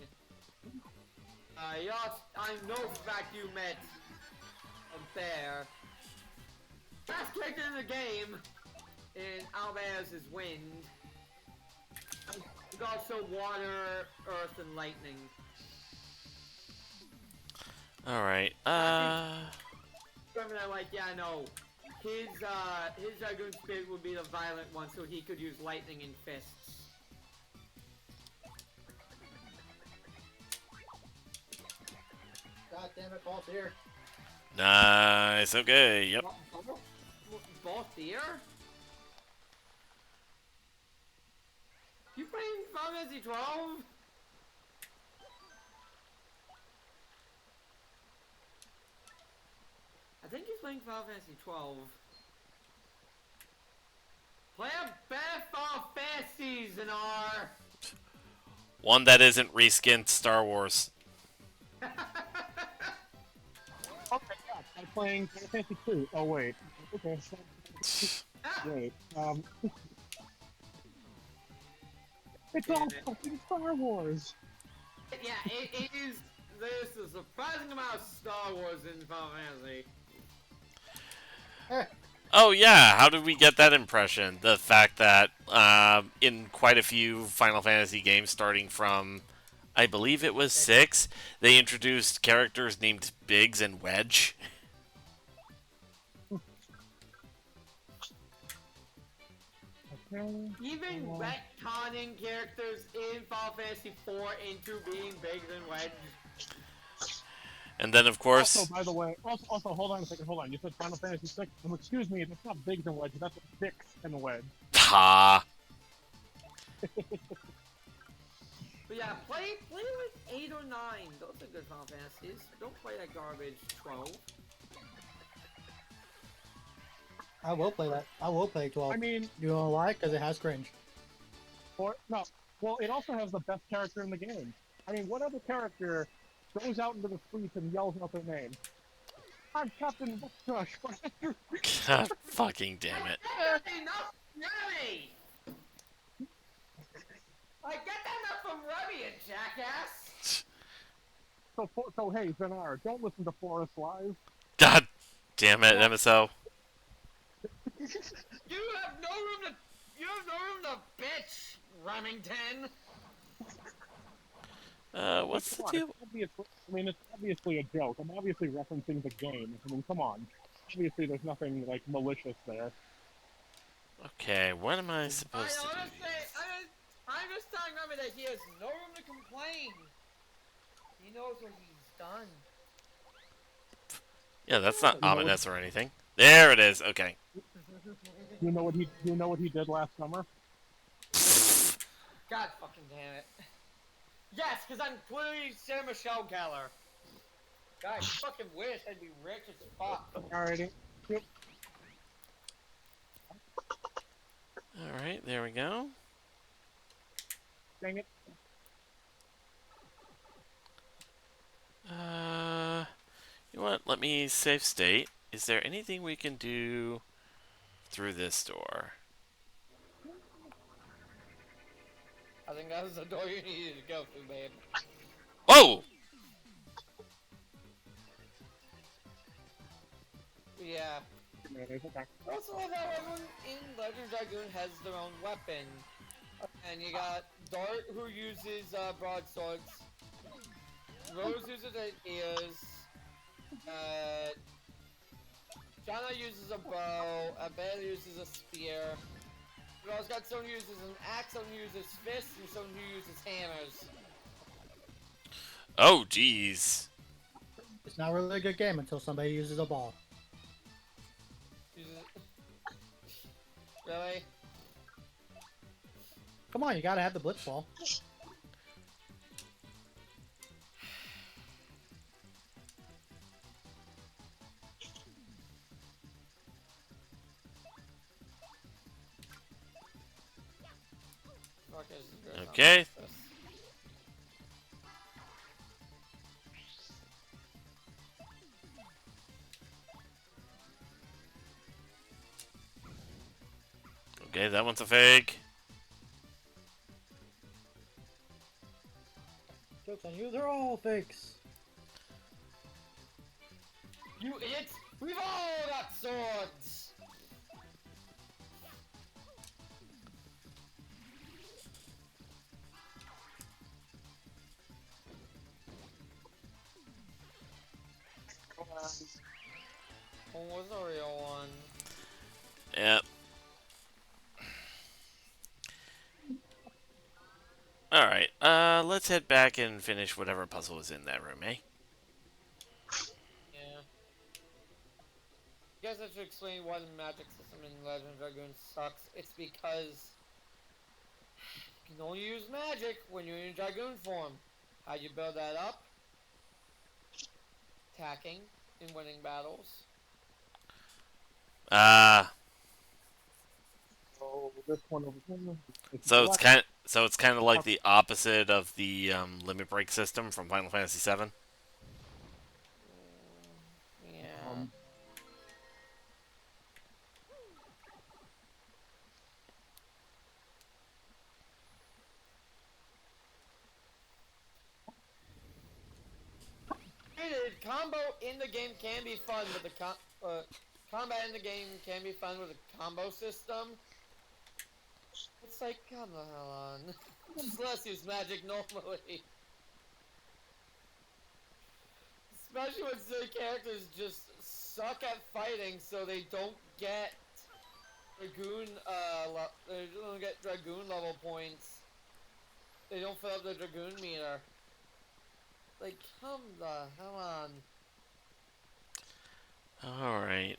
Yoss, I know for a fact you met a bear. Last character in the game, and Albear's is wind. There's also water, earth, and lightning. All right. Something I like, yeah, I know. His Dragoon Spirit would be the violent one, so he could use lightning and fists. God damn it, Paul's here. Nice. Okay. Yep. Both here? You playing Final Fantasy 12? I think he's playing Final Fantasy 12. Play a better Final Fantasies than our. One that isn't reskinned Star Wars. Okay, yeah, I'm playing Final Fantasy 2. Oh, wait. Okay. Wait, It's all fucking Star Wars! Yeah, it is. There's a surprising amount of Star Wars in Final Fantasy. Oh yeah, how did we get that impression? The fact that in quite a few Final Fantasy games, starting from, I believe it was 6, they introduced characters named Biggs and Wedge. Even retconning characters in Final Fantasy 4 into being Biggs and Wedge. And then, of course... Also, by the way, also, hold on a second, hold on. You said Final Fantasy 6. Excuse me, that's not Biggs and Wedge, that's Bix and Wedge. Ha! But yeah, play like 8 or 9. Those are good Final Fantasies. Don't play that garbage 12. I will play that. I will play 12. I mean... You know why? Because it has cringe. Or no, well, it also has the best character in the game. I mean, what other character goes out into the streets and yells out their name? I'm Captain Buckcrush. God fucking damn it. That's enough Remy! I get that enough from Remy, you jackass! So hey, Zenar, don't listen to Forest Lies. God damn it, MSO. You have no room to... You have no room to bitch, Remington! What's the Come on, deal? it's obviously a joke. I'm obviously referencing the game. I mean, come on. Obviously, there's nothing like malicious there. Okay, what am I supposed to do? I'm just telling Remy that he has no room to complain. He knows what he's done. Yeah, that's not You know ominous or anything. There it is. Okay. You know what he did last summer? God fucking damn it. Yes, because I'm clearly Sarah Michelle Gellar. God, I fucking wish I'd be rich as fuck. Alrighty. Yep. All right, there we go. Dang it. You know what? Let me save state. Is there anything we can do through this door? I think that was the door you needed to go through, babe. Whoa! Yeah. Okay. I also love how everyone in Legend Dragoon has their own weapon. And you got Dart, who uses broadswords. Rose uses ears. Jana uses a bow. Abel uses a spear. We also got someone who uses an axe, someone who uses fists, and someone who uses hammers. Oh, jeez. It's not really a good game until somebody uses a ball. Really? Come on, you gotta have the blitz ball. Okay. Okay, that one's a fake. Jokes on you, they're all fakes. You idiots! We've all got swords! What was the real one? Yep. Alright, let's head back and finish whatever puzzle was in that room, eh? Yeah. I guess I should explain why the magic system in Legend of Dragoon sucks. It's because you can only use magic when you're in Dragoon form. How you build that up? Attacking and winning battles. So this one over here. So it's kind of like the opposite of the limit break system from Final Fantasy VII. Yeah. Combo in the game can be fun, but the combat in the game can be fun with a combo system. It's like, come the hell on. Just let us use magic normally. Especially when the characters just suck at fighting, so they don't get Dragoon, they don't get Dragoon level points. They don't fill up the Dragoon meter. Like, come the hell on. Alright,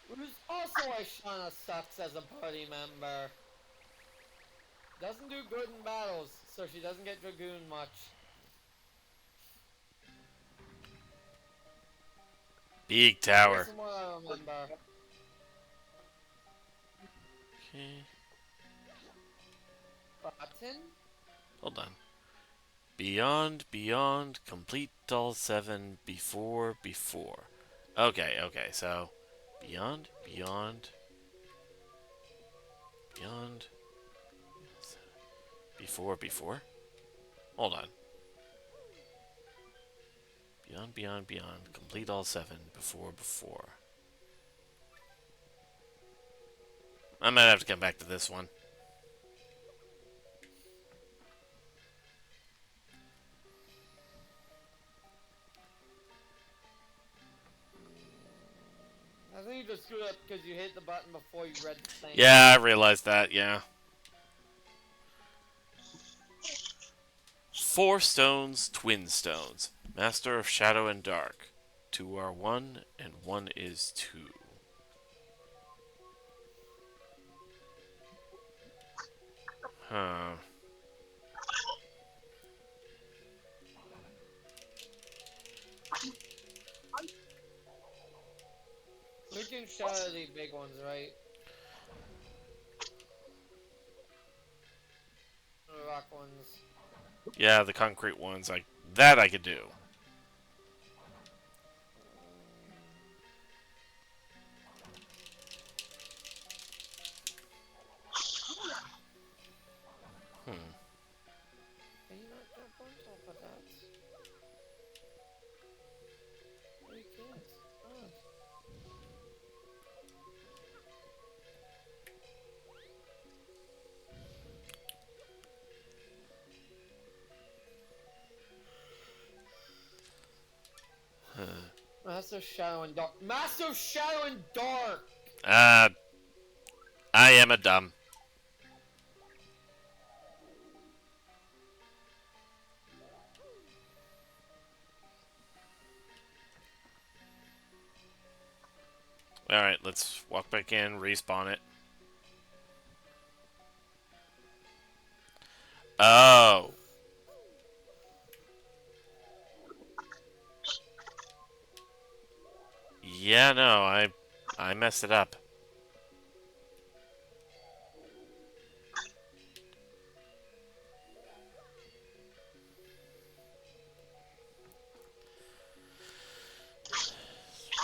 Which is also why Shauna sucks as a party member. Doesn't do good in battles, so she doesn't get Dragoon much. Big This tower. is what I remember. Okay. Button? Hold on. Beyond, beyond, complete all 7 before, before. Okay, okay, so beyond, beyond, beyond, before, before. Hold on. Beyond, beyond, beyond, complete all 7 before, before. I might have to come back to this one. I think you just screwed up because you hit the button before you read the thing. Yeah, I realized that, yeah. 4 stones, twin stones. Master of shadow and dark. 2 are 1, and 1 is 2. Huh. We can shadow the big ones, right? The rock ones. Yeah, the concrete ones, that I could do. Hmm. Can you not jump on top of that? No, you can't. God. Master Shadow and Dark. Master Shadow and Dark! Uh, I am a dumb. Alright, let's walk back in, respawn it. Oh. Yeah, no, I messed it up.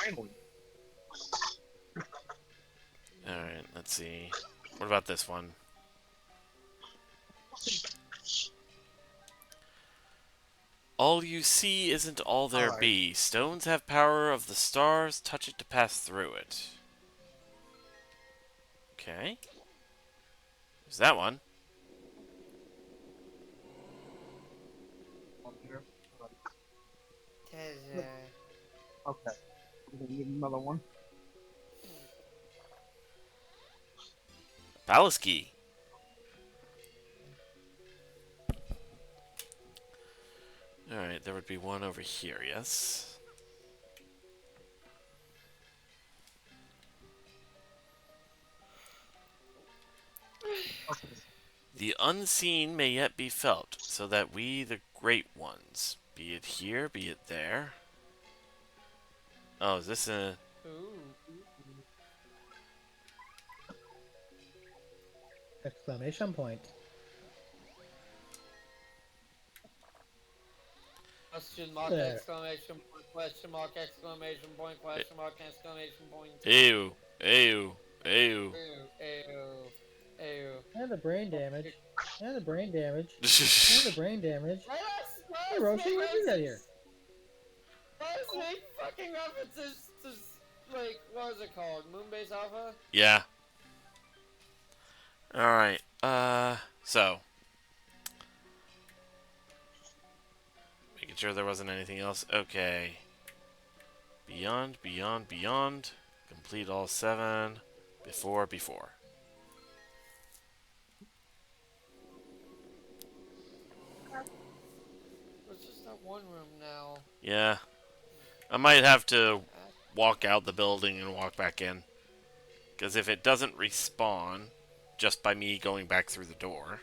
Finally. Alright, let's see. What about this one? All you see isn't all there Alright. be. Stones have power of the stars. Touch it to pass through it. Okay. There's that one. Treasure. Okay. I'm gonna need another one. Palace key. Alright, there would be one over here, yes? Okay. The unseen may yet be felt, so that we, the great ones, be it here, be it there. Oh, is this a... Ooh. Exclamation point. Question mark, There. exclamation point, question mark, exclamation point, question mark, exclamation point. Ew, ew, ew. Ew, ew, ew. And the brain damage. And the brain damage. And the brain damage. Hey, Roshi, what'd you get here? Let's make fucking references to, like, what is it called? Moonbase Alpha? Yeah. Alright, so. Making sure there wasn't anything else. Okay. Beyond, beyond, beyond. Complete all 7. Before, before. It's just that one room now. Yeah. I might have to walk out the building and walk back in. Because if it doesn't respawn, just by me going back through the door.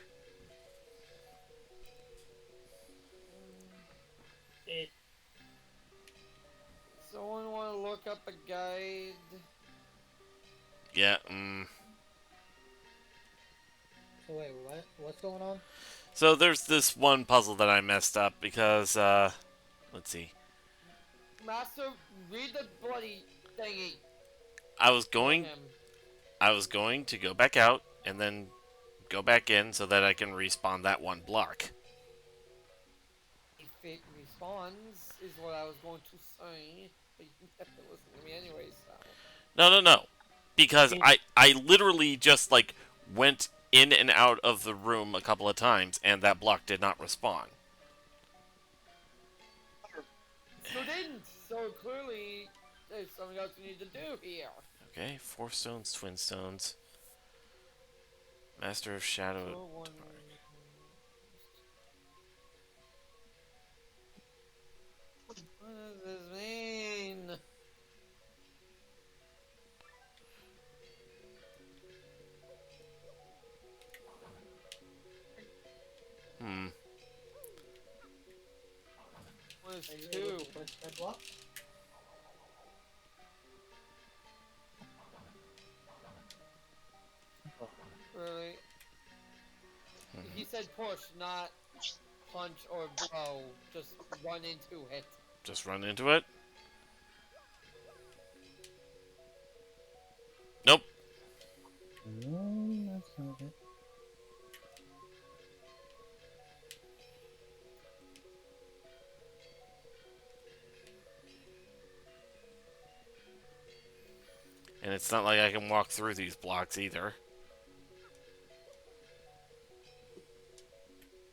Someone want to look up a guide. Yeah. So wait, what? What's going on? So there's this one puzzle that I messed up because, let's see. Master, read the bloody thingy I was for going, him. I was going to go back out and then go back in so that I can respawn that one block. If it responds, is what I was going to say. But you have to listen to me anyway, so. No. Because I literally just, like, went in and out of the room a couple of times and that block did not respawn. So didn't. So clearly, there's something else we need to do here. Okay, 4 stones, twin stones. Master of Shadow. So one. What does this mean? What is Are you two? able to push that block? Really? He said push, not punch or blow. Just run into it. Just run into it. Nope. No, that's not it. And it's not like I can walk through these blocks either.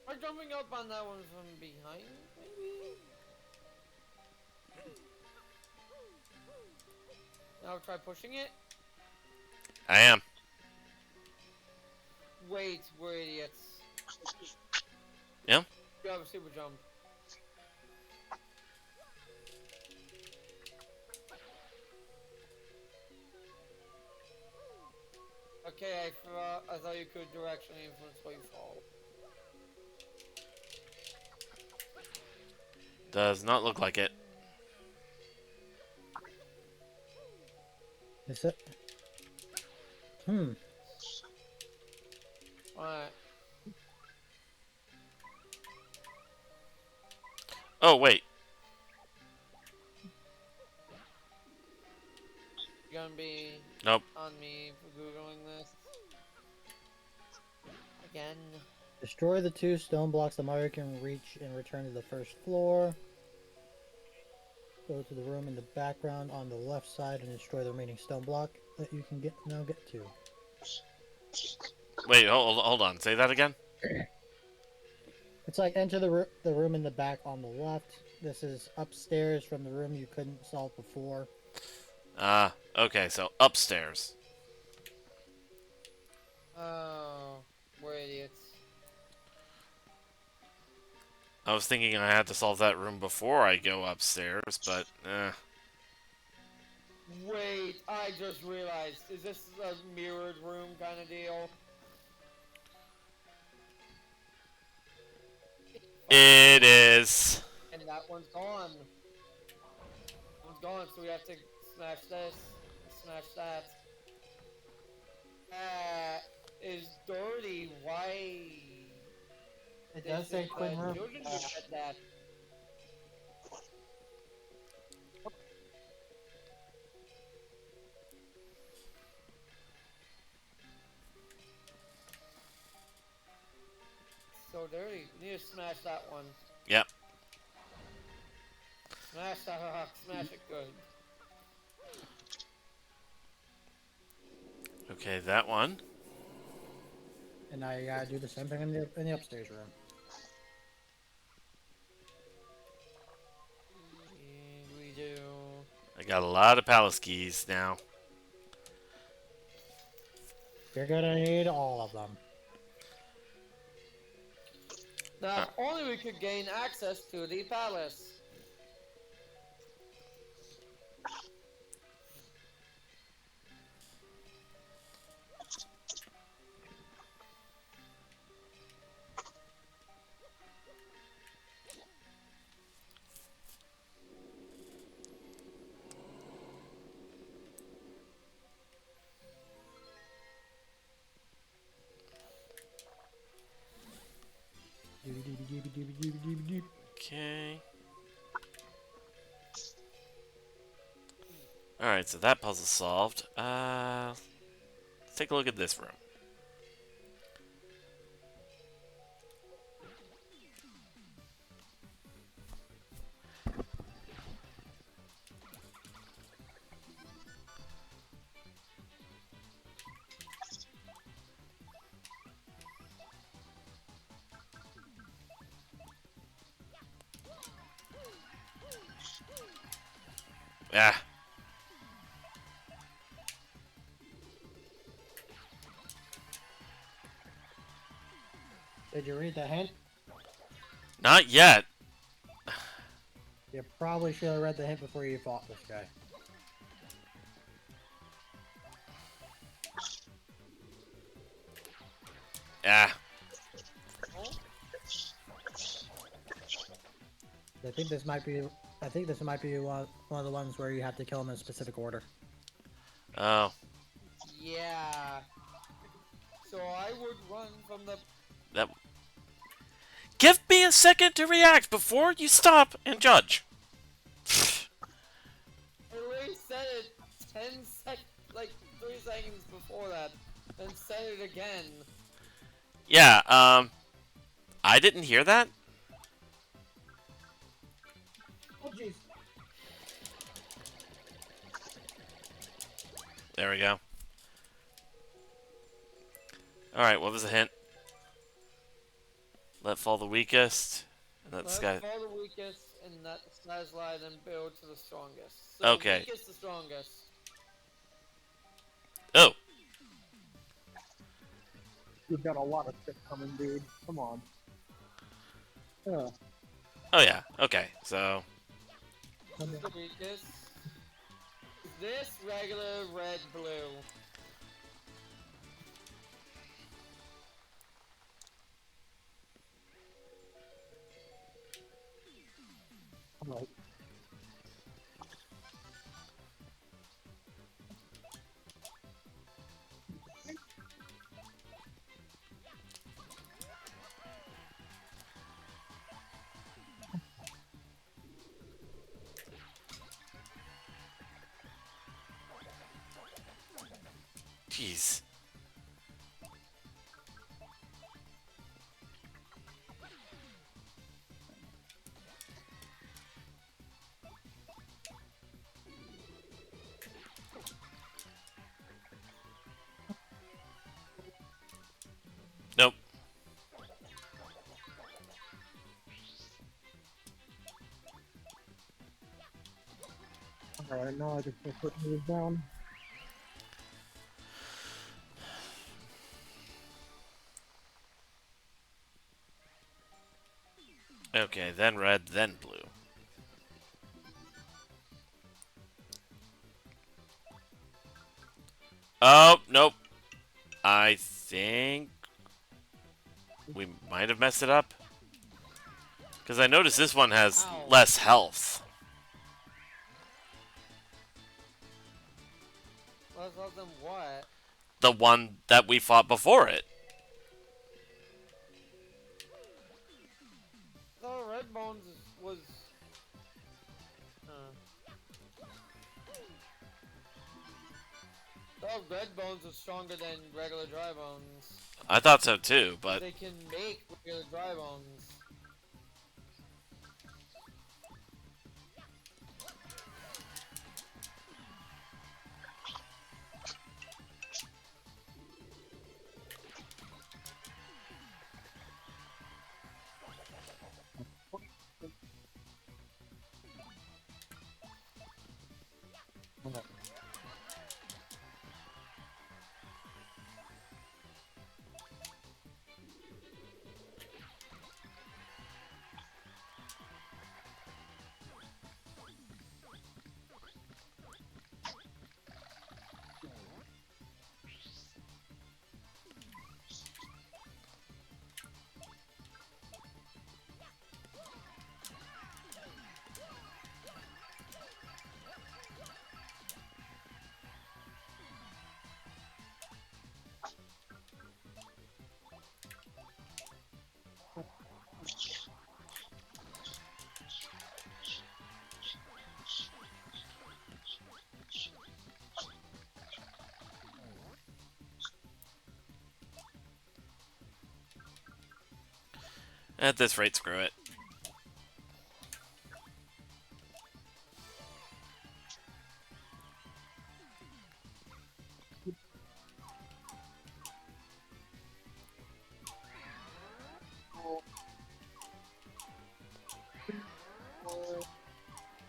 Or jumping up on that one from behind, maybe? Now try pushing it? I am. Wait, we're idiots. Yeah? You have a super jump. Okay, I thought you could directionally influence where you fall. Does not look like it. Is it? Alright. Oh, wait. You're gonna be Nope. on me for Googling this. Again. Destroy the 2 stone blocks that Mario can reach and return to the first floor. Go to the room in the background on the left side and destroy the remaining stone block that you can now get to. Wait, hold on. Say that again? It's like enter the room in the back on the left. This is upstairs from the room you couldn't solve before. Okay, so upstairs. Oh, we're idiots. I was thinking I had to solve that room before I go upstairs, but, Wait, I just realized. Is this a mirrored room kind of deal? It is. And that one's gone. One's gone, so we have to smash this, smash that. That is dirty. Why? It does say twin room. Children who said that. So dirty. We need to smash that one. Yep. Smash that rock. Smash it good. Okay, that one. And now you gotta do the same thing in the upstairs room. We do. I got a lot of palace keys now. You're gonna need all of them. Now, if only we could gain access to the palace. Okay. Alright, so that puzzle's solved. Let's take a look at this room. Ah, Did you read the hint? not yet. You probably should have read the hint before you fought this guy. Ah, Oh, I think this might be. I think this might be one of the ones where you have to kill him in a specific order. oh, yeah. So I would run from the. that. Give me a second to react before you stop and judge. I literally said it 10 like 3 seconds before that, then said it again. Yeah, I didn't hear that. Oh jeez. There we go. Alright, what was the hint? Let fall the weakest. And let this guy. Fall the weakest, and that slide and build to the strongest. So Okay. weakest to strongest. Oh, You've got a lot of shit coming, dude. Come on. Yeah. oh yeah. Okay, so This is the weakest. This regular red blue. Alright. jeez. Nope. Alright, now I just put these down. Okay, then red, then blue. Oh, nope. I think we might have messed it up. Because I noticed this one has Ow. less health. Let's let them what? The one that we fought before it. The red bones was. Oh, red bones are stronger than regular dry bones. I thought so too, but They can make regular dry bones. At this rate, screw it.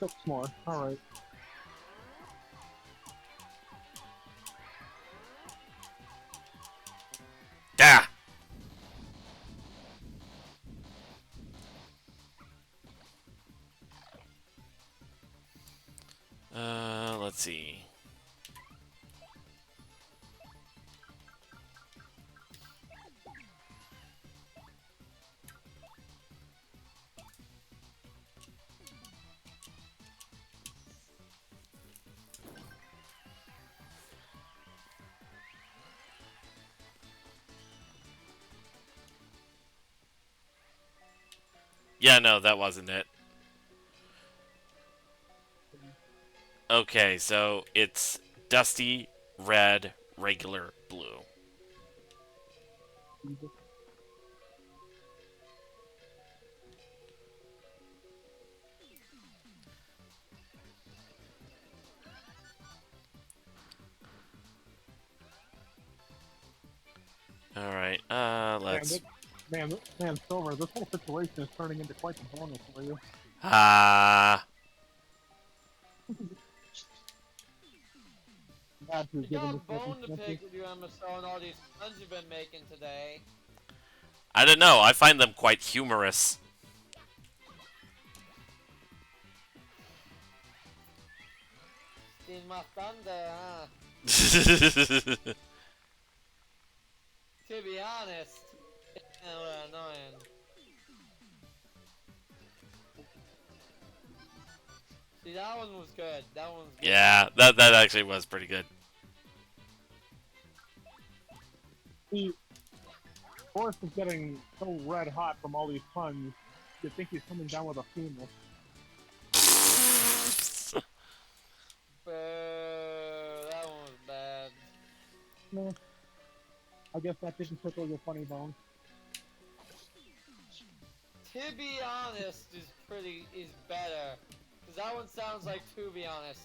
Six more. All right. Ah! Let's see. Yeah, no, that wasn't it. Okay, so it's dusty, red, regular, blue. Alright, Man, let's... Silver, this whole situation is turning into quite the bonus for you. Ah... Glad to I give got him a the bone to circumstances. pick with you, MSO, and all these puns you've been making today. I don't know, I find them quite humorous. Steal my thunder, huh? To be honest, it's kind of annoying. See, that one was good. That one was good. Yeah, that actually was pretty good. See, Forrest is getting so red hot from all these puns, you'd think he's coming down with a female. Boo, that one was bad. No. I guess that didn't tickle your funny bone. To be honest is better. Cause that one sounds like to be honest.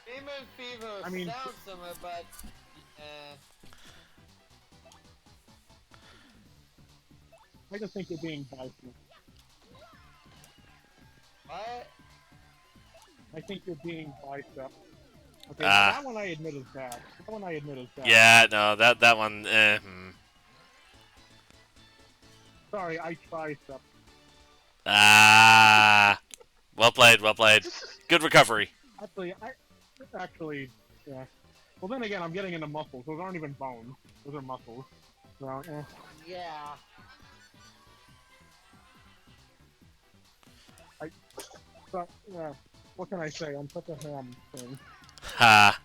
Demon Fever I mean, sounds similar, but I just think you're being biased. what? I think you're being biased up. Okay, Ah. that one I admit is bad. That one I admit is bad. Yeah, no, that one, Sorry, I tried stuff. Ah. Well played, well played. Good recovery. Actually, yeah. Well, then again, I'm getting into muscles. Those aren't even bones. Those are muscles. So, Yeah. But, yeah. What can I say? I'm such a ham thing. Ha.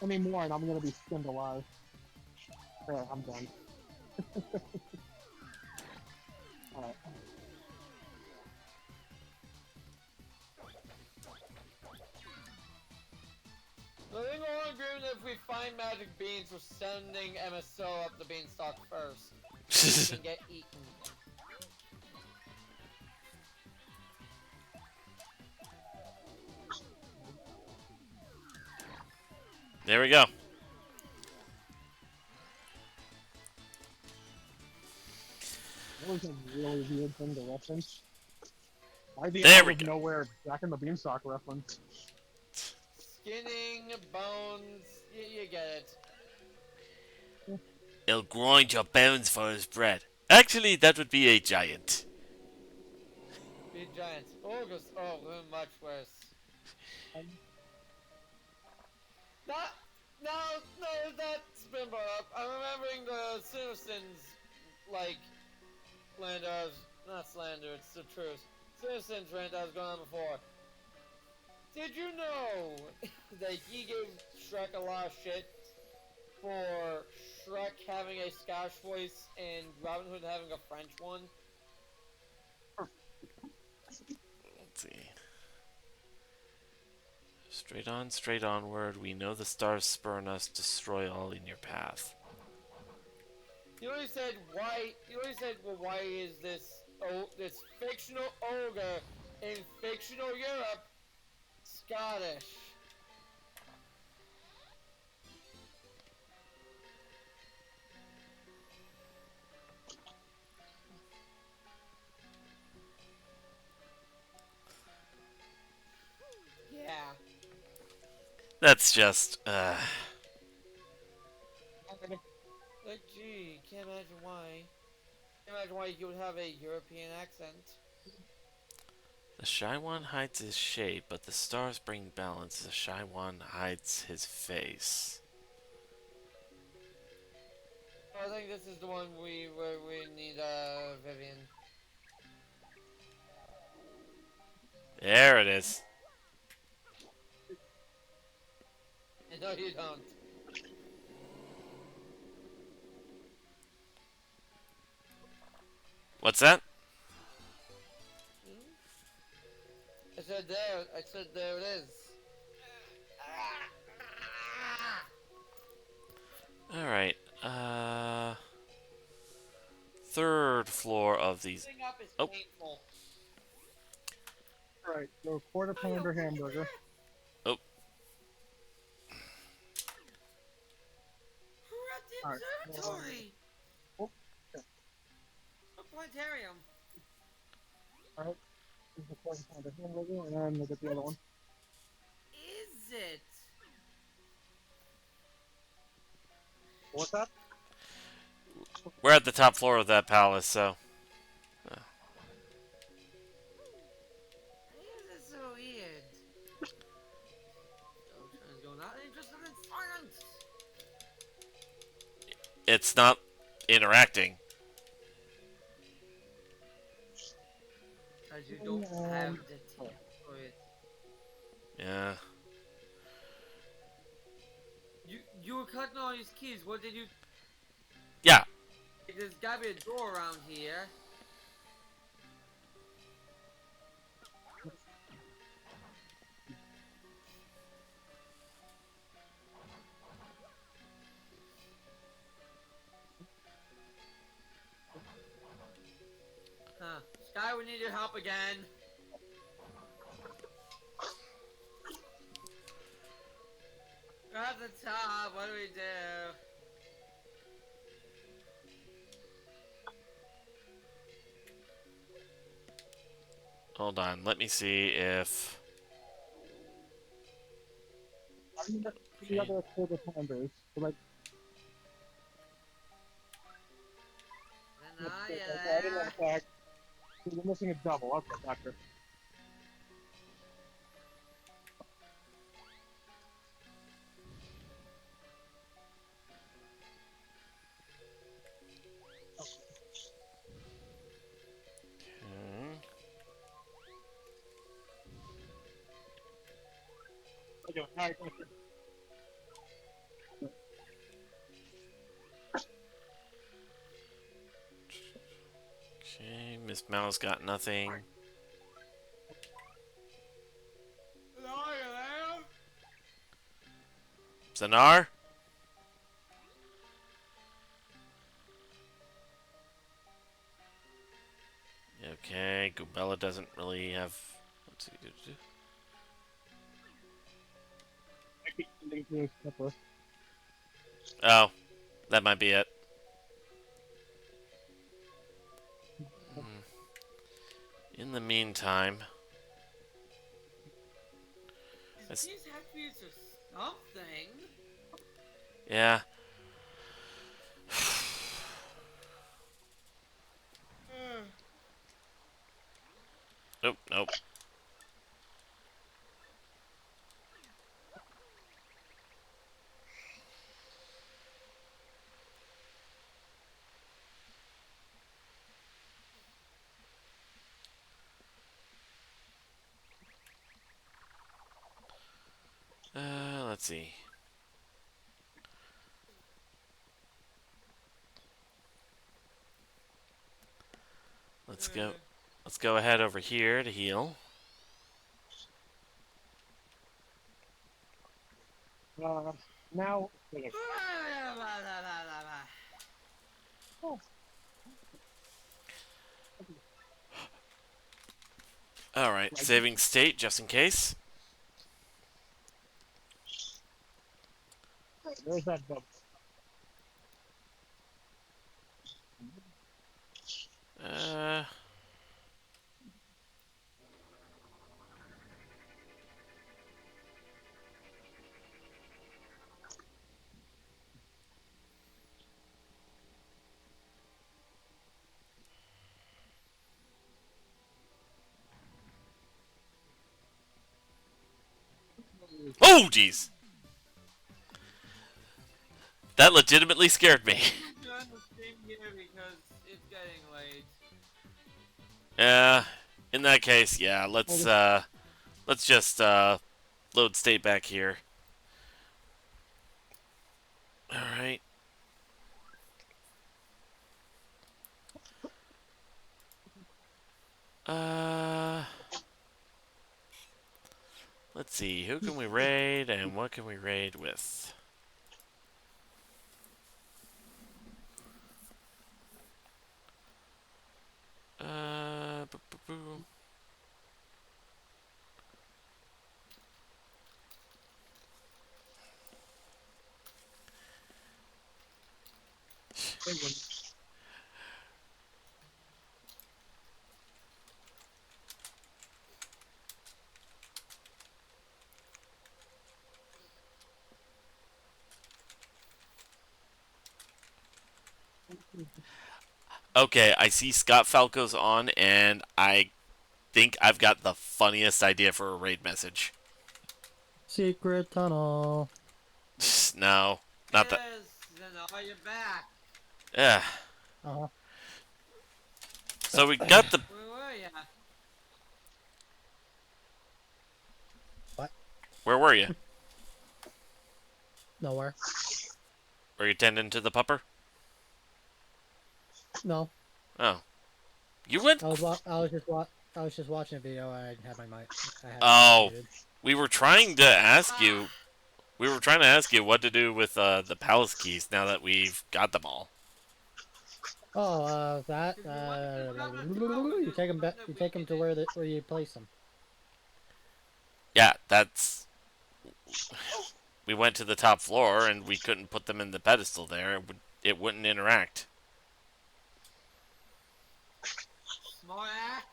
Any more, and I'm gonna be skinned alive. Yeah, I'm done. Alright. I think we're all agreeing that if we find magic beans, we're sending MSO up the beanstalk first. So we can get eaten. There we go. That was a really weird thing to reference. Why the There out we of go. nowhere Jack and the Beanstalk reference? Skinning, bones, you get it. He'll grind your bones for his bread. Actually, that would be a giant. Be giants. August, oh, much worse. Not, no, that's been brought up. I'm remembering the Citizens, like, slander, not slander, it's the truth. Citizens rant I was going on before. Did you know that he gave Shrek a lot of shit for Shrek having a Scottish voice and Robin Hood having a French one? Let's see. Straight on, straight onward. We know the stars spurn us, destroy all in your path. You only said why. You only said, well, why is this fictional ogre in fictional Europe Scottish? Yeah. That's just, Like, gee, can't imagine why. Can't imagine why he would have a European accent. The Shy One hides his shade, but the stars bring balance. The Shy One hides his face. I think this is the one where we need Vivian. There it is. No, you don't. What's that? I said there it is. Alright, third floor of these. Sitting up is Oh, painful. Alright, so quarter pounder hamburger. oh, We're at the Alright. observatory. Oh, okay. A planetarium. Alright. This is the quarter pounder hamburger, and then we'll get the other one. Is it? What's that? we're at the top floor of that palace, so. Why is it so weird? You're not interested in science. It's not interacting. Because you don't have the tape for it. Yeah. You were cutting all these keys. What did you? Yeah. There's gotta be a door around here. Huh. Sky, we need your help again. We're at the top. What do we do? Hold on. Let me see if. I'm gonna get the other quarter pounders. So like, Then are you I didn't know there? that. So we're missing a double. Okay, gotcha. Hmm. Okay, alright, gotcha. Okay, Miss Mouse got nothing. Then are you there? Zanar? Okay, Gubella doesn't really have. What's he do? I keep sending through Snipper. Oh, that might be it. In the meantime, These keys have to be used for something. yeah. Nope, nope. Let's see. Let's go. Let's go ahead over here to heal. Now, okay. Oh, Alright, saving state just in case. there's that bug. Uh. Oh, jeez! That legitimately scared me. Join the stream here because it's getting late. In that case, yeah, let's just load state back here. Alright. Uh let's see, who can we raid and what can we raid with? Boo, boo, boo. Okay, I see Scott Falco's on, and I think I've got the funniest idea for a raid message. Secret tunnel. No, not that. Yes, then are you back? Yeah. Uh-huh. So we got the. Where were ya? What? Where were you? Nowhere. Were you tending to the pupper? No. Oh. You went. I was just watching a video. I had my mic. I had Oh. it muted. We were trying to ask you. We were trying to ask you what to do with the palace keys now that we've got them all. Oh, that. You take them back. You take them to where you place them. Yeah, that's. We went to the top floor and we couldn't put them in the pedestal there. It wouldn't interact. Smart act.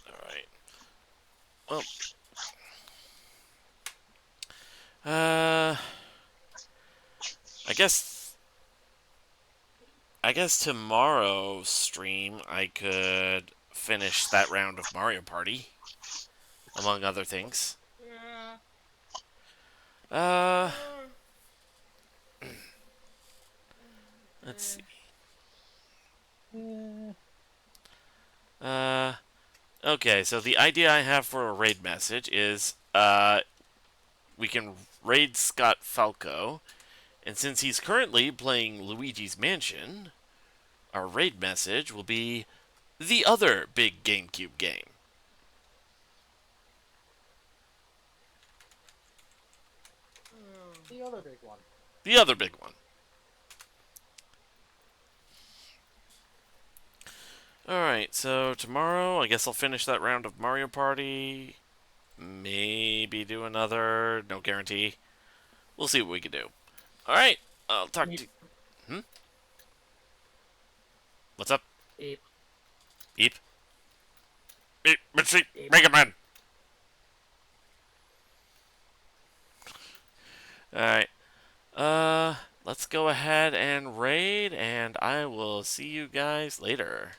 Alright. Well. I guess tomorrow's stream I could finish that round of Mario Party, among other things. Yeah. Let's see. Yeah. Okay, so the idea I have for a raid message is, we can raid Scott Falco, and since he's currently playing Luigi's Mansion, our raid message will be the other big GameCube game. The other big one. The other big one. Alright, so tomorrow I guess I'll finish that round of Mario Party. Maybe do another. No guarantee. We'll see what we can do. Alright, I'll talk to... What's up? Eep. Eep? Eep, let's see. Mega Man! Alright. Let's go ahead and raid, and I will see you guys later.